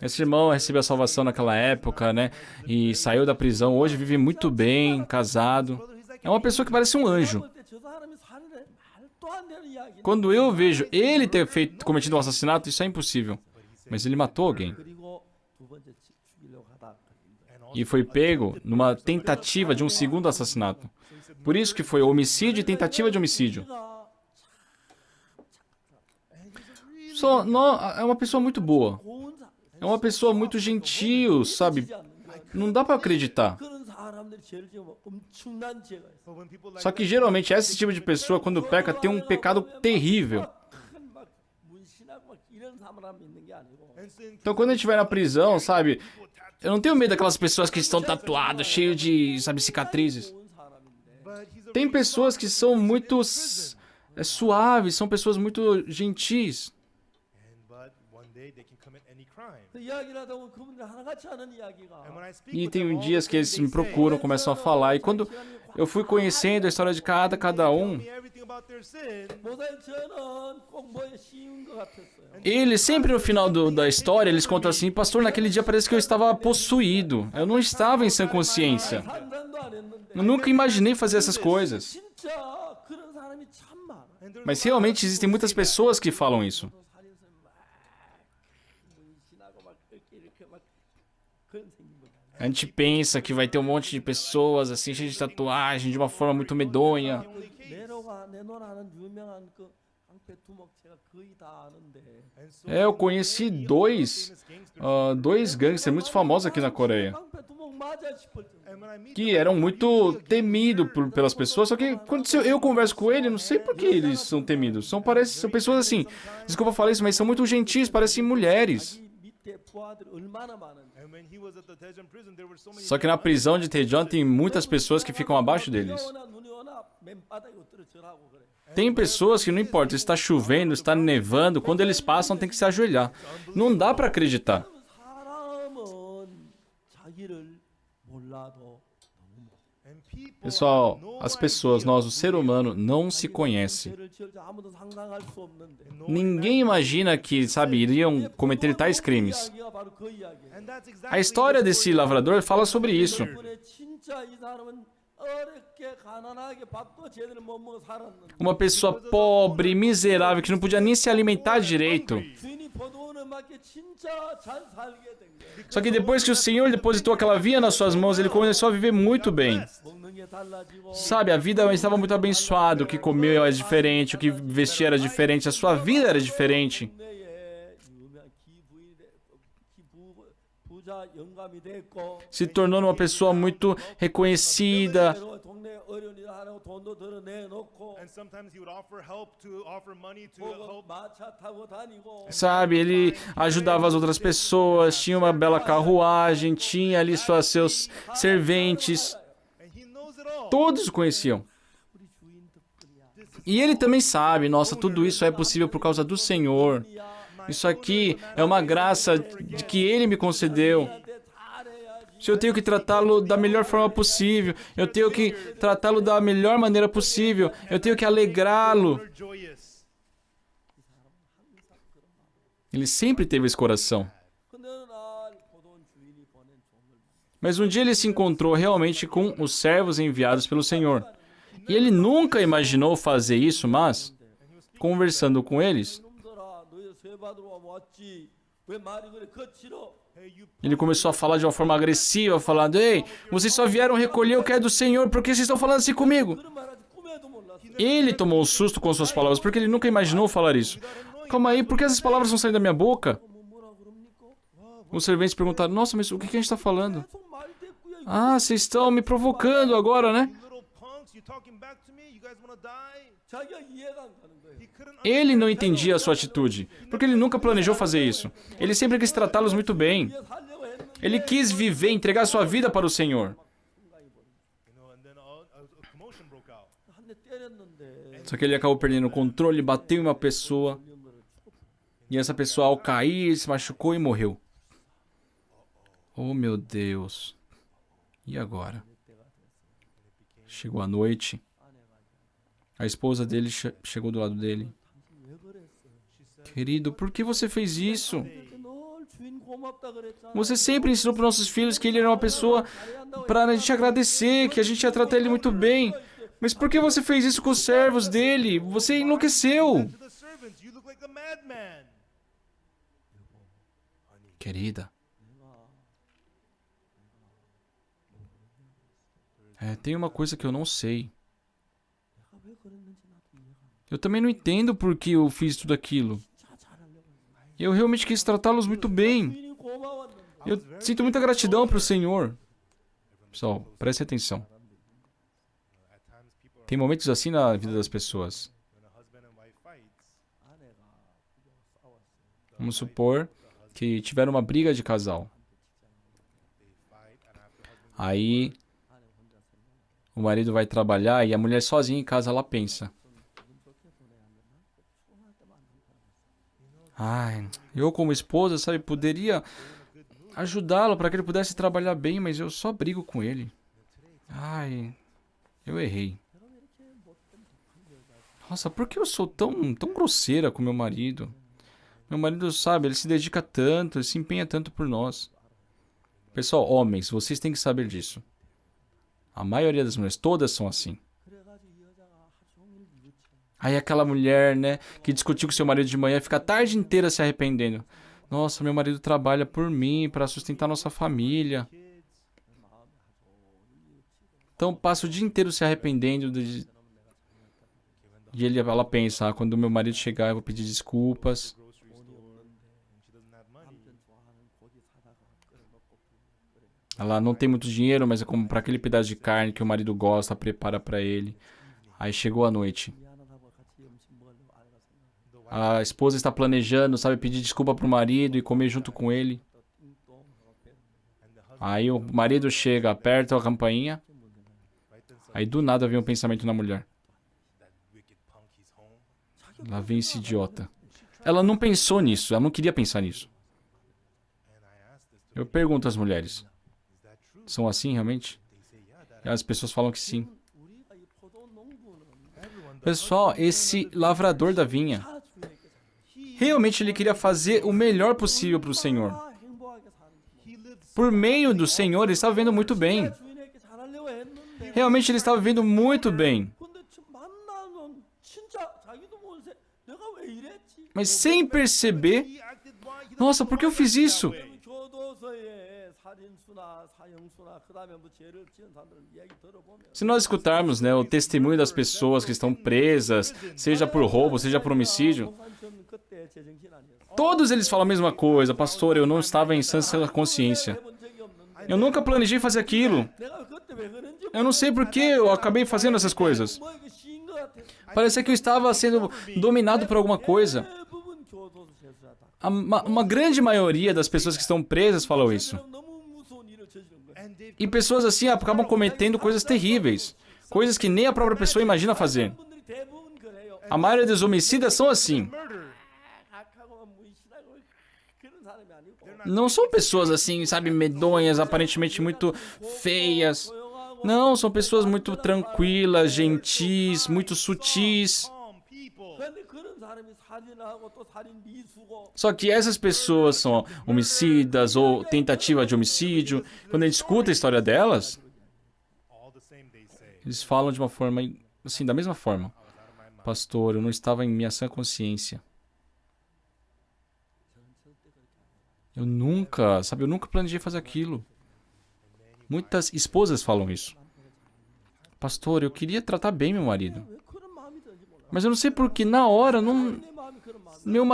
Esse irmão recebeu a salvação naquela época, né, e saiu da prisão. Hoje vive muito bem, casado. É uma pessoa que parece um anjo. Quando eu vejo ele ter cometido um assassinato, isso é impossível. Mas ele matou alguém. E foi pego numa tentativa de um segundo assassinato. Por isso que foi homicídio e tentativa de homicídio. É uma pessoa muito boa. É uma pessoa muito gentil, sabe? Não dá pra acreditar. Só que geralmente esse tipo de pessoa, quando peca, tem um pecado terrível. Então quando a gente vai na prisão, sabe? Eu não tenho medo daquelas pessoas que estão tatuadas, cheias de, sabe, cicatrizes. Tem pessoas que são muito suaves, são pessoas muito gentis. E tem dias que eles me procuram, começam a falar. E quando eu fui conhecendo a história de cada um, eles sempre no final da história, eles contam assim, pastor, naquele dia parece que eu estava possuído. Eu não estava em sã consciência. Eu nunca imaginei fazer essas coisas. Mas realmente existem muitas pessoas que falam isso. A gente pensa que vai ter um monte de pessoas assim, cheias de tatuagem, de uma forma muito medonha. Eu conheci dois gangsters muito famosos aqui na Coreia, que eram muito temidos pelas pessoas, só que quando eu converso com ele, não sei por que eles são temidos. São pessoas assim, desculpa falar isso, mas são muito gentis, parecem mulheres. Só que na prisão de Daejeon tem muitas pessoas que ficam abaixo deles. Tem pessoas que não importa se está chovendo, está nevando, quando eles passam tem que se ajoelhar. Não dá pra acreditar. Pessoal, as pessoas, nós, o ser humano, não se conhece. Ninguém imagina que, sabe, iriam cometer tais crimes. A história desse lavrador fala sobre isso. Uma pessoa pobre, miserável, que não podia nem se alimentar direito. Só que depois que o Senhor depositou aquela via nas suas mãos, ele começou a viver muito bem. Sabe, a vida estava muito abençoada, o que comeu era diferente, o que vestia era diferente, a sua vida era diferente. Se tornou uma pessoa muito reconhecida. Sabe, ele ajudava as outras pessoas, tinha uma bela carruagem, tinha ali seus serventes. Todos o conheciam. E ele também sabe, nossa, tudo isso é possível por causa do Senhor. Isso aqui é uma graça de que Ele me concedeu. Se eu tenho que tratá-lo da melhor forma possível, eu tenho que tratá-lo da melhor maneira possível, eu tenho que alegrá-lo. Ele sempre teve esse coração. Mas um dia ele se encontrou realmente com os servos enviados pelo Senhor. E ele nunca imaginou fazer isso, mas, conversando com eles, ele começou a falar de uma forma agressiva, falando: ei, vocês só vieram recolher o que é do Senhor, por que vocês estão falando assim comigo? Ele tomou um susto com suas palavras, porque ele nunca imaginou falar isso. Calma aí, por que essas palavras não saem da minha boca? Os serventes perguntaram: nossa, mas o que a gente está falando? Ah, vocês estão me provocando agora, né? Ele não entendia a sua atitude, porque ele nunca planejou fazer isso. Ele sempre quis tratá-los muito bem. Ele quis viver, entregar sua vida para o Senhor. Só que ele acabou perdendo o controle, bateu em uma pessoa. E essa pessoa, ao cair, se machucou e morreu. Oh, meu Deus. E agora? Chegou a noite. A esposa dele chegou do lado dele. Querido, por que você fez isso? Você sempre ensinou para nossos filhos que ele era uma pessoa para a gente agradecer, que a gente ia tratar ele muito bem. Mas por que você fez isso com os servos dele? Você enlouqueceu. Querida. Tem uma coisa que eu não sei. Eu também não entendo por que eu fiz tudo aquilo. Eu realmente quis tratá-los muito bem. Eu sinto muita gratidão para o Senhor. Pessoal, preste atenção. Tem momentos assim na vida das pessoas. Vamos supor que tiveram uma briga de casal. Aí o marido vai trabalhar e a mulher sozinha em casa, ela pensa: ai, eu como esposa, sabe, poderia ajudá-lo para que ele pudesse trabalhar bem, mas eu só brigo com ele. Ai, eu errei. Nossa, por que eu sou tão grosseira com meu marido? Meu marido, sabe, ele se dedica tanto, ele se empenha tanto por nós. Pessoal, homens, vocês têm que saber disso. A maioria das mulheres, todas são assim. Aí aquela mulher, né, que discutiu com seu marido de manhã, fica a tarde inteira se arrependendo. Nossa, meu marido trabalha por mim, para sustentar nossa família. Então passa o dia inteiro se arrependendo E ela pensa, quando meu marido chegar, eu vou pedir desculpas. Ela não tem muito dinheiro, mas é como para aquele pedaço de carne que o marido gosta, prepara para ele. Aí chegou a noite. A esposa está planejando, sabe, pedir desculpa pro marido e comer junto com ele. Aí o marido chega, aperta a campainha. Aí do nada vem um pensamento na mulher. Lá vem esse idiota. Ela não pensou nisso, ela não queria pensar nisso. Eu pergunto às mulheres. São assim realmente? E as pessoas falam que sim. Pessoal, esse lavrador da vinha, realmente ele queria fazer o melhor possível para o Senhor. Por meio do Senhor, ele estava vivendo muito bem. Realmente ele estava vivendo muito bem. Mas sem perceber, nossa, por que eu fiz isso? Se nós escutarmos, né, o testemunho das pessoas que estão presas, seja por roubo, seja por homicídio, todos eles falam a mesma coisa. Pastor, eu não estava em sã consciência. Eu nunca planejei fazer aquilo. Eu não sei por que eu acabei fazendo essas coisas. Parece que eu estava sendo dominado por alguma coisa. Uma grande maioria das pessoas que estão presas falam isso. E pessoas assim acabam cometendo coisas terríveis. Coisas que nem a própria pessoa imagina fazer. A maioria dos homicidas são assim. Não são pessoas assim, sabe, medonhas, aparentemente muito feias. Não, são pessoas muito tranquilas, gentis, muito sutis. Só que essas pessoas são homicidas ou tentativa de homicídio. Quando a gente escuta a história delas, eles falam de uma forma, assim, da mesma forma. Pastor, eu não estava em minha sã consciência. Eu nunca planejei fazer aquilo. Muitas esposas falam isso. Pastor, eu queria tratar bem meu marido. Mas eu não sei porque na hora não... Meu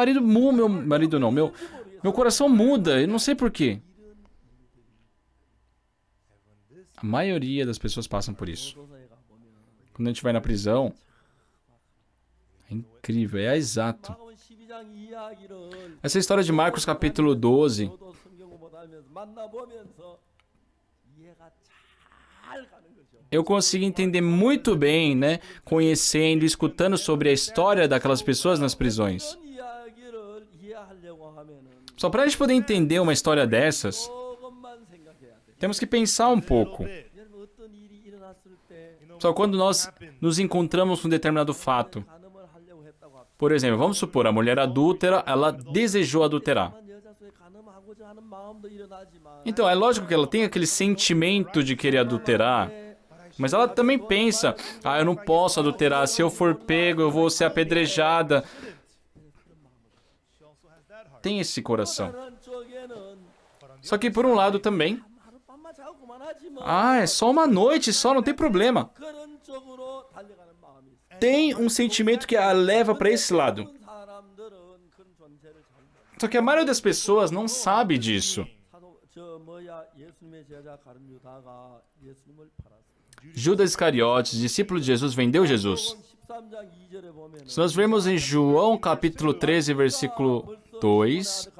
coração muda, eu não sei porquê. A maioria das pessoas passam por isso. Quando a gente vai na prisão, é incrível, é exato. Essa história de Marcos capítulo 12, eu consigo entender muito bem, né? Conhecendo, escutando sobre a história daquelas pessoas nas prisões. Só para a gente poder entender uma história dessas, temos que pensar um pouco. Só quando nós nos encontramos com um determinado fato. Por exemplo, vamos supor, a mulher adúltera, ela desejou adulterar. Então, é lógico que ela tem aquele sentimento de querer adulterar, mas ela também pensa, eu não posso adulterar, se eu for pego, eu vou ser apedrejada. Tem esse coração. Só que por um lado também, é só uma noite, só, não tem problema. Tem um sentimento que a leva para esse lado. Só que a maioria das pessoas não sabe disso. Judas Iscariotes, discípulo de Jesus, vendeu Jesus. Se nós vemos em João capítulo 13, versículo 2,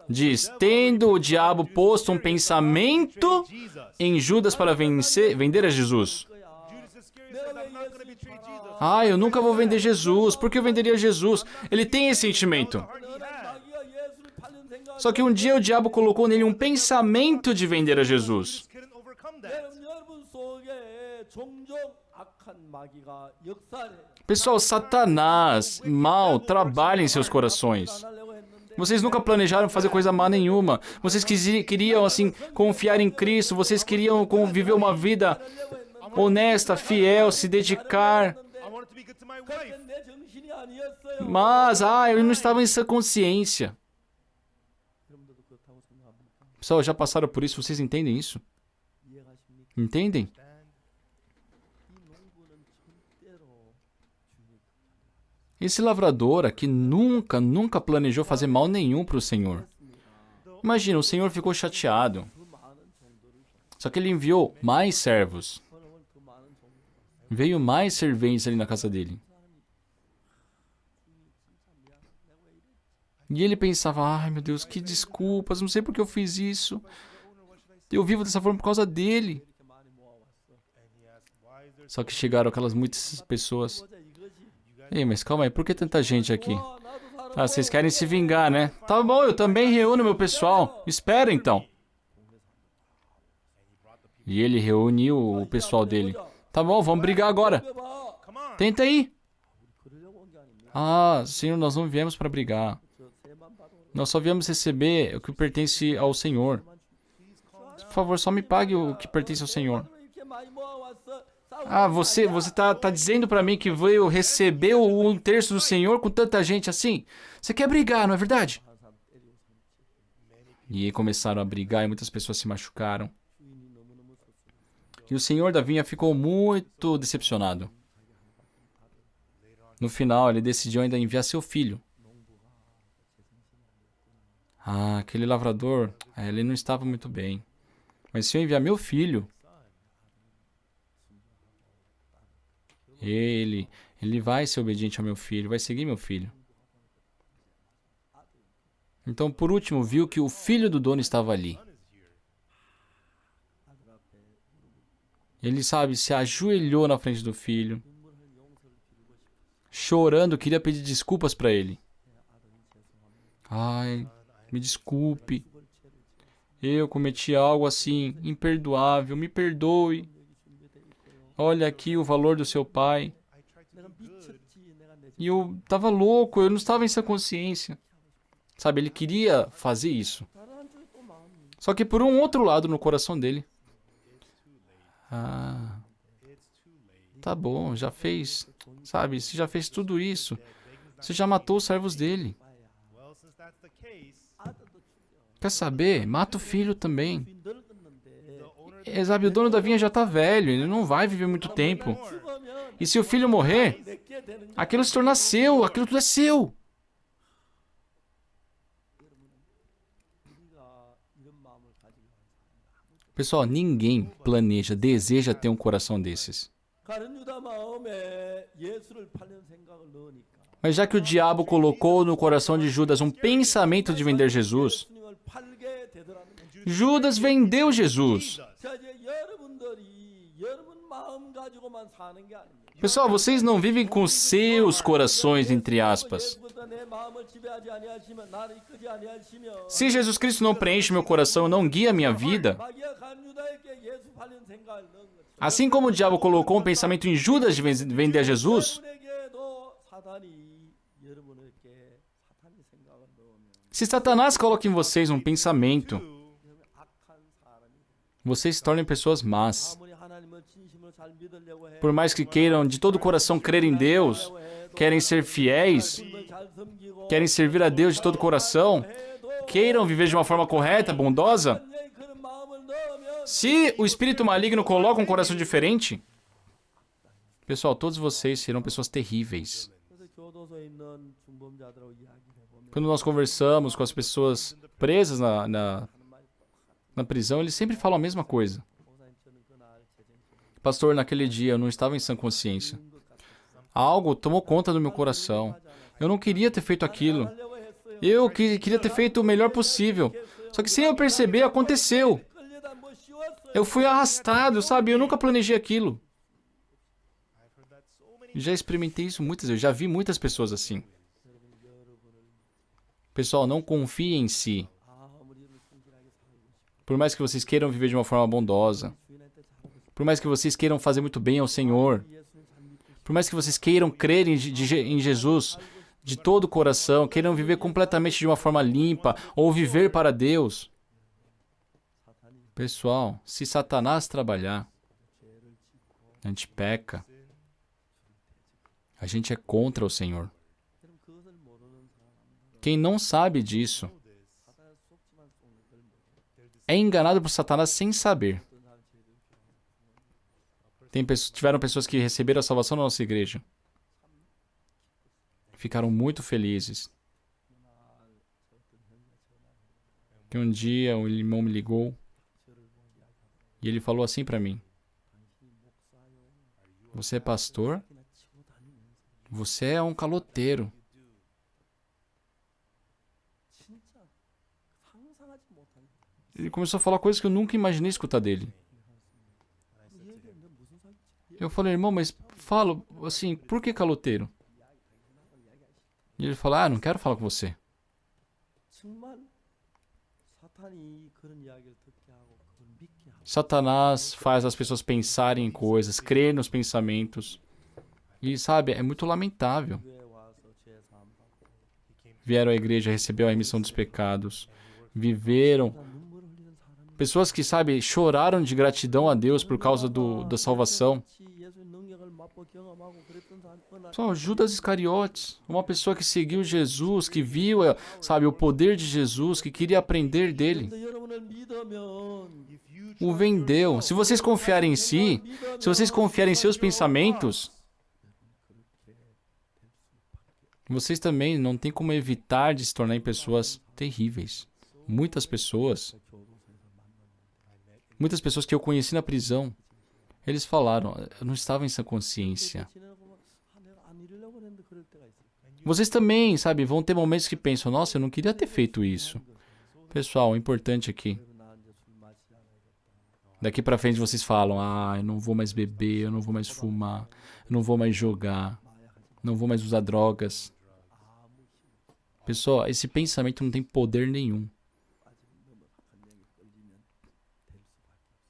diz, tendo o diabo posto um pensamento em Judas para vender a Jesus. Eu nunca vou vender Jesus. Por que eu venderia Jesus? Ele tem esse sentimento. Só que um dia o diabo colocou nele um pensamento de vender a Jesus. Pessoal, Satanás, mal, trabalha em seus corações. Vocês nunca planejaram fazer coisa má nenhuma. Vocês queriam, assim, confiar em Cristo. Vocês queriam viver uma vida honesta, fiel, se dedicar. Mas, eu não estava em sã consciência. Pessoal, já passaram por isso? Vocês entendem isso? Entendem? Esse lavrador aqui nunca planejou fazer mal nenhum para o Senhor. Imagina, o Senhor ficou chateado. Só que ele enviou mais servos. Veio mais serventes ali na casa dele. E ele pensava, ai meu Deus, que desculpas, não sei por que eu fiz isso. Eu vivo dessa forma por causa dele. Só que chegaram aquelas muitas pessoas. Ei, mas calma aí, por que tanta gente aqui? Ah, vocês querem se vingar, né? Tá bom, eu também reúno meu pessoal. Espera então. E ele reuniu o pessoal dele. Tá bom, vamos brigar agora. Tenta aí. Ah, Senhor, nós não viemos para brigar. Nós só viemos receber o que pertence ao Senhor. Por favor, só me pague o que pertence ao Senhor. Ah, você tá dizendo para mim que veio receber um terço do Senhor com tanta gente assim? Você quer brigar, não é verdade? E aí começaram a brigar e muitas pessoas se machucaram. E o senhor da vinha ficou muito decepcionado. No final, ele decidiu ainda enviar seu filho. Ah, aquele lavrador, ele não estava muito bem. Mas se eu enviar meu filho, ele vai ser obediente ao meu filho, vai seguir meu filho. Então, por último, viu que o filho do dono estava ali. Ele, se ajoelhou na frente do filho, chorando, queria pedir desculpas para ele. Ai, me desculpe. Eu cometi algo assim, imperdoável, me perdoe. Olha aqui o valor do seu pai. E eu estava louco, eu não estava em sua consciência. Ele queria fazer isso. Só que por um outro lado no coração dele, tá bom, já fez, você já fez tudo isso. Você já matou os servos dele. Quer saber? Mata o filho também. O dono da vinha já está velho, ele não vai viver muito tempo. E se o filho morrer, aquilo se torna seu, aquilo tudo é seu. Pessoal, ninguém planeja, deseja ter um coração desses. Mas já que o diabo colocou no coração de Judas um pensamento de vender Jesus, Judas vendeu Jesus. Pessoal, vocês não vivem com seus corações, entre aspas. Se Jesus Cristo não preenche meu coração, não guia minha vida, assim como o diabo colocou um pensamento em Judas de vender Jesus, se Satanás coloca em vocês um pensamento, vocês se tornem pessoas más. Por mais que queiram de todo o coração crer em Deus, querem ser fiéis, querem servir a Deus de todo o coração, queiram viver de uma forma correta, bondosa, se o espírito maligno coloca um coração diferente, pessoal, todos vocês serão pessoas terríveis. Quando nós conversamos com as pessoas presas na prisão, eles sempre falam a mesma coisa. Pastor, naquele dia eu não estava em sã consciência. Algo tomou conta do meu coração. Eu não queria ter feito aquilo. Eu queria ter feito o melhor possível. Só que sem eu perceber, aconteceu. Eu fui arrastado, Eu nunca planejei aquilo. Já experimentei isso muitas vezes. Eu já vi muitas pessoas assim. Pessoal, não confiem em si. Por mais que vocês queiram viver de uma forma bondosa, por mais que vocês queiram fazer muito bem ao Senhor, por mais que vocês queiram crer em Jesus de todo o coração, queiram viver completamente de uma forma limpa, ou viver para Deus, pessoal, se Satanás trabalhar, a gente peca. A gente é contra o Senhor. Quem não sabe disso é enganado por Satanás sem saber. Tiveram pessoas que receberam a salvação na nossa igreja. ficaram muito felizes. Que um dia o irmão me ligou e ele falou assim para mim: você é pastor? Você é um caloteiro. Ele começou a falar coisas que eu nunca imaginei escutar dele. Eu falei: irmão, mas fala assim, por que caloteiro? E ele falou: não quero falar com você. Satanás faz as pessoas pensarem em coisas, crer nos pensamentos. E sabe, é muito lamentável. Vieram à igreja, receberam a remissão dos pecados, viveram. Pessoas que, sabe, choraram de gratidão a Deus por causa da salvação. Só Judas Iscariotes, uma pessoa que seguiu Jesus, que viu, sabe, o poder de Jesus, que queria aprender dele. O vendeu. Se vocês confiarem em si, se vocês confiarem em seus pensamentos, vocês também não têm como evitar de se tornarem pessoas terríveis. Muitas pessoas que eu conheci na prisão, eles falaram: eu não estava em sã consciência. Vocês também, sabe, vão ter momentos que pensam: nossa, eu não queria ter feito isso. Pessoal, o importante aqui, daqui pra frente vocês falam: eu não vou mais beber, eu não vou mais fumar, eu não vou mais jogar, não vou mais usar drogas. Pessoal, esse pensamento não tem poder nenhum.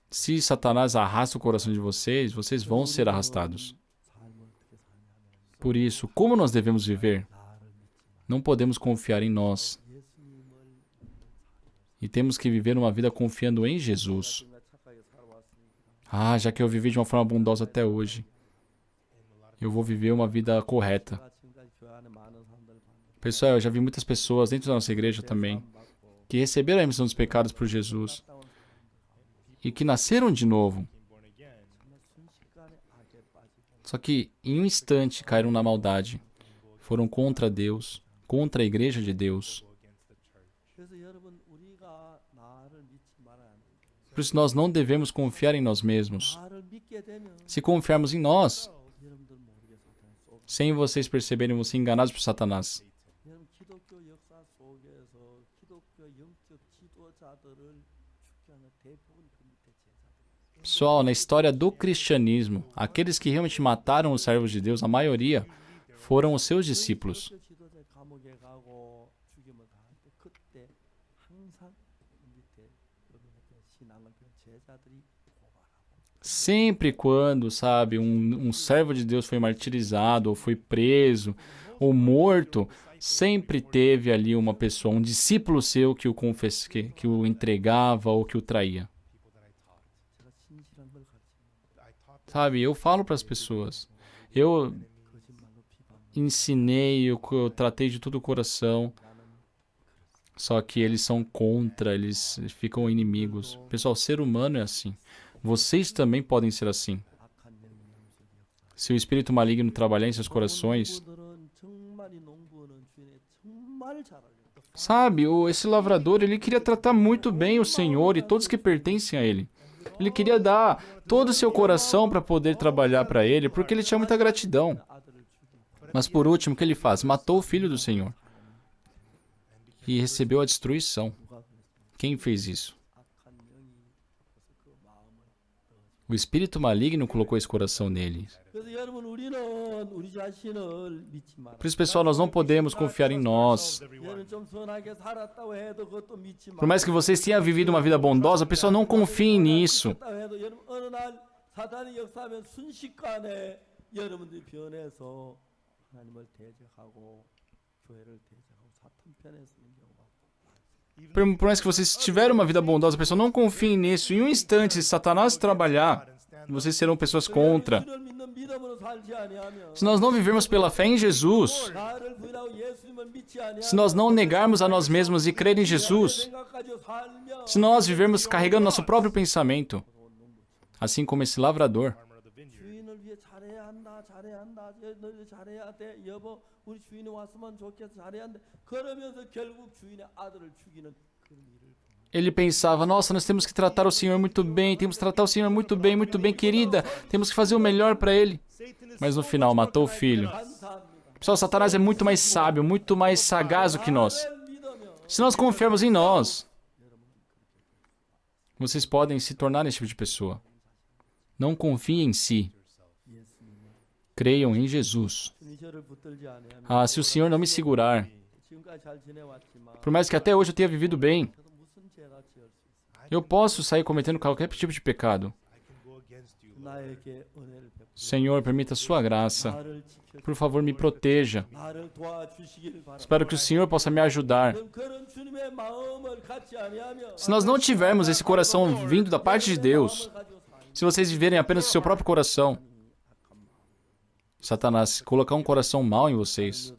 Se Satanás arrasta o coração de vocês, vocês vão ser arrastados. Por isso, como nós devemos viver? Não podemos confiar em nós. E temos que viver uma vida confiando em Jesus. Já que eu vivi de uma forma bondosa até hoje, eu vou viver uma vida correta. Pessoal, eu já vi muitas pessoas dentro da nossa igreja também, que receberam a remissão dos pecados por Jesus e que nasceram de novo. Só que em um instante caíram na maldade. Foram contra Deus, contra a igreja de Deus. Por isso nós não devemos confiar em nós mesmos. Se confiarmos em nós, sem vocês perceberem, vão ser enganados por Satanás. Pessoal, na história do cristianismo, aqueles que realmente mataram os servos de Deus, a maioria, foram os seus discípulos. Sempre quando, sabe, um servo de Deus foi martirizado, ou foi preso, ou morto, sempre teve ali uma pessoa, um discípulo seu que o entregava ou que o traía. Sabe, eu falo para as pessoas, eu ensinei, eu tratei de todo o coração, só que eles são contra, eles ficam inimigos. Pessoal, ser humano é assim. Vocês também podem ser assim. Se o espírito maligno trabalhar em seus corações, sabe, esse lavrador, ele queria tratar muito bem o Senhor e todos que pertencem a ele. Ele queria dar todo o seu coração para poder trabalhar para ele, porque ele tinha muita gratidão. Mas por último, o que ele faz? Matou o filho do Senhor. E recebeu a destruição. Quem fez isso? O espírito maligno colocou esse coração nele. Por isso, pessoal, nós não podemos confiar em nós. Por mais que vocês tenham vivido uma vida bondosa, pessoal, não confiem nisso. Por mais que vocês tiveram uma vida bondosa, pessoal, não confiem nisso. Em um instante, se Satanás trabalhar, vocês serão pessoas contra. Se nós não vivermos pela fé em Jesus, se nós não negarmos a nós mesmos e crer em Jesus, se nós vivermos carregando nosso próprio pensamento, assim como esse lavrador, Ele pensava, nossa, nós temos que tratar o Senhor muito bem, temos que tratar o Senhor muito bem, querida, temos que fazer o melhor para ele. Mas no final, matou o filho. Pessoal, Satanás é muito mais sábio, muito mais sagaz do que nós. Se nós confiarmos em nós, vocês podem se tornar esse tipo de pessoa. Não confiem em si. Creiam em Jesus. Se o Senhor não me segurar, por mais que até hoje eu tenha vivido bem, eu posso sair cometendo qualquer tipo de pecado. Senhor, permita a sua graça. Por favor, me proteja. Espero que o Senhor possa me ajudar. Se nós não tivermos esse coração vindo da parte de Deus, se vocês viverem apenas o seu próprio coração, Satanás colocar um coração mau em vocês.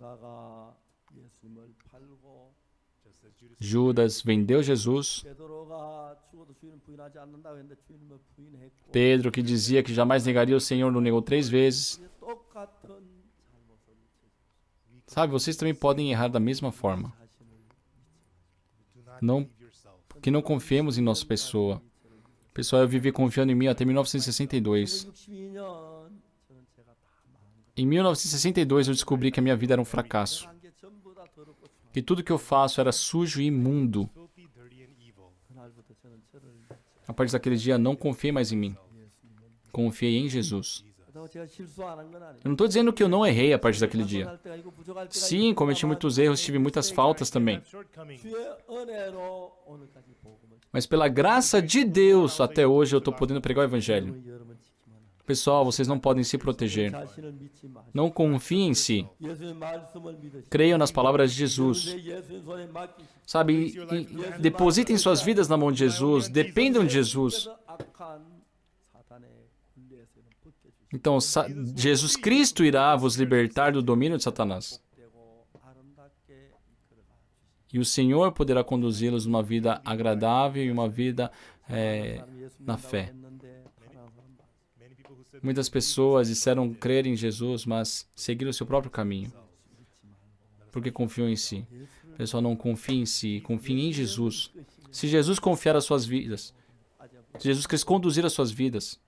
Judas vendeu Jesus. Pedro, que dizia que jamais negaria o Senhor, não negou 3 vezes. Sabe, vocês também podem errar da mesma forma. Que não confiemos em nossa pessoa. Pessoal, eu vivi confiando em mim até 1962. Em 1962 eu descobri que a minha vida era um fracasso. Que tudo que eu faço era sujo e imundo. A partir daquele dia, não confiei mais em mim. Confiei em Jesus. Eu não estou dizendo que eu não errei a partir daquele dia. Sim, cometi muitos erros, tive muitas faltas também. Mas pela graça de Deus, até hoje eu estou podendo pregar o Evangelho. Pessoal, vocês não podem se proteger. Não confiem em si. Creiam nas palavras de Jesus. Sabe, depositem suas vidas na mão de Jesus. Dependam de Jesus. Então, Jesus Cristo irá vos libertar do domínio de Satanás. E o Senhor poderá conduzi-los numa vida agradável e uma vida na fé. Muitas pessoas disseram crer em Jesus, mas seguiram o seu próprio caminho. Porque confiam em si. Pessoal, não confiem em si, confiem em Jesus. Se Jesus confiar as suas vidas, se Jesus Cristo conduzir as suas vidas,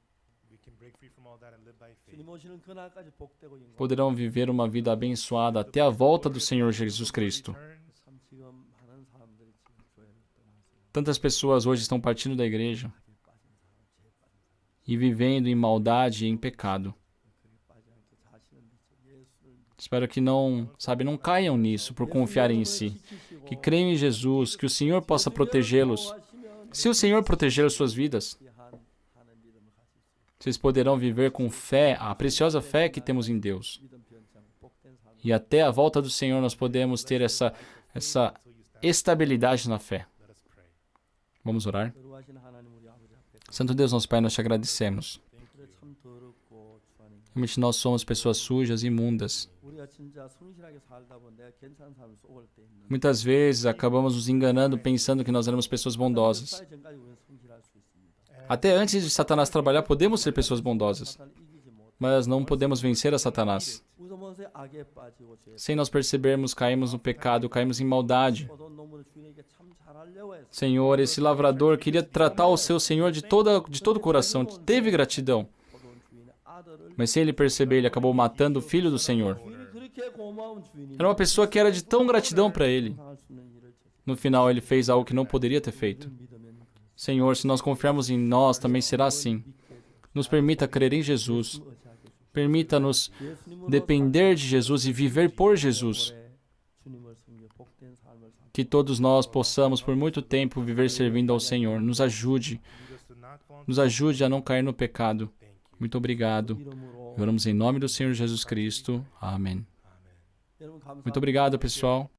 poderão viver uma vida abençoada até a volta do Senhor Jesus Cristo. Tantas pessoas hoje estão partindo da igreja e vivendo em maldade e em pecado. Espero que não caiam nisso por confiarem em si. Que creiam em Jesus, que o Senhor possa protegê-los. Se o Senhor proteger as suas vidas, vocês poderão viver com fé, a preciosa fé que temos em Deus. E até a volta do Senhor nós podemos ter essa estabilidade na fé. Vamos orar? Santo Deus, nosso Pai, nós te agradecemos. Realmente nós somos pessoas sujas e imundas. Muitas vezes acabamos nos enganando pensando que nós éramos pessoas bondosas. Até antes de Satanás trabalhar, podemos ser pessoas bondosas. Mas não podemos vencer a Satanás. Sem nós percebermos, caímos no pecado, caímos em maldade. Senhor, esse lavrador queria tratar o seu Senhor de todo o coração, teve gratidão. Mas sem ele perceber, ele acabou matando o filho do Senhor. Era uma pessoa que era de tão gratidão para ele. No final, ele fez algo que não poderia ter feito. Senhor, se nós confiarmos em nós, também será assim. Nos permita crer em Jesus. Permita-nos depender de Jesus e viver por Jesus. Que todos nós possamos, por muito tempo, viver servindo ao Senhor. Nos ajude. Nos ajude a não cair no pecado. Muito obrigado. Oramos em nome do Senhor Jesus Cristo. Amém. Muito obrigado, pessoal.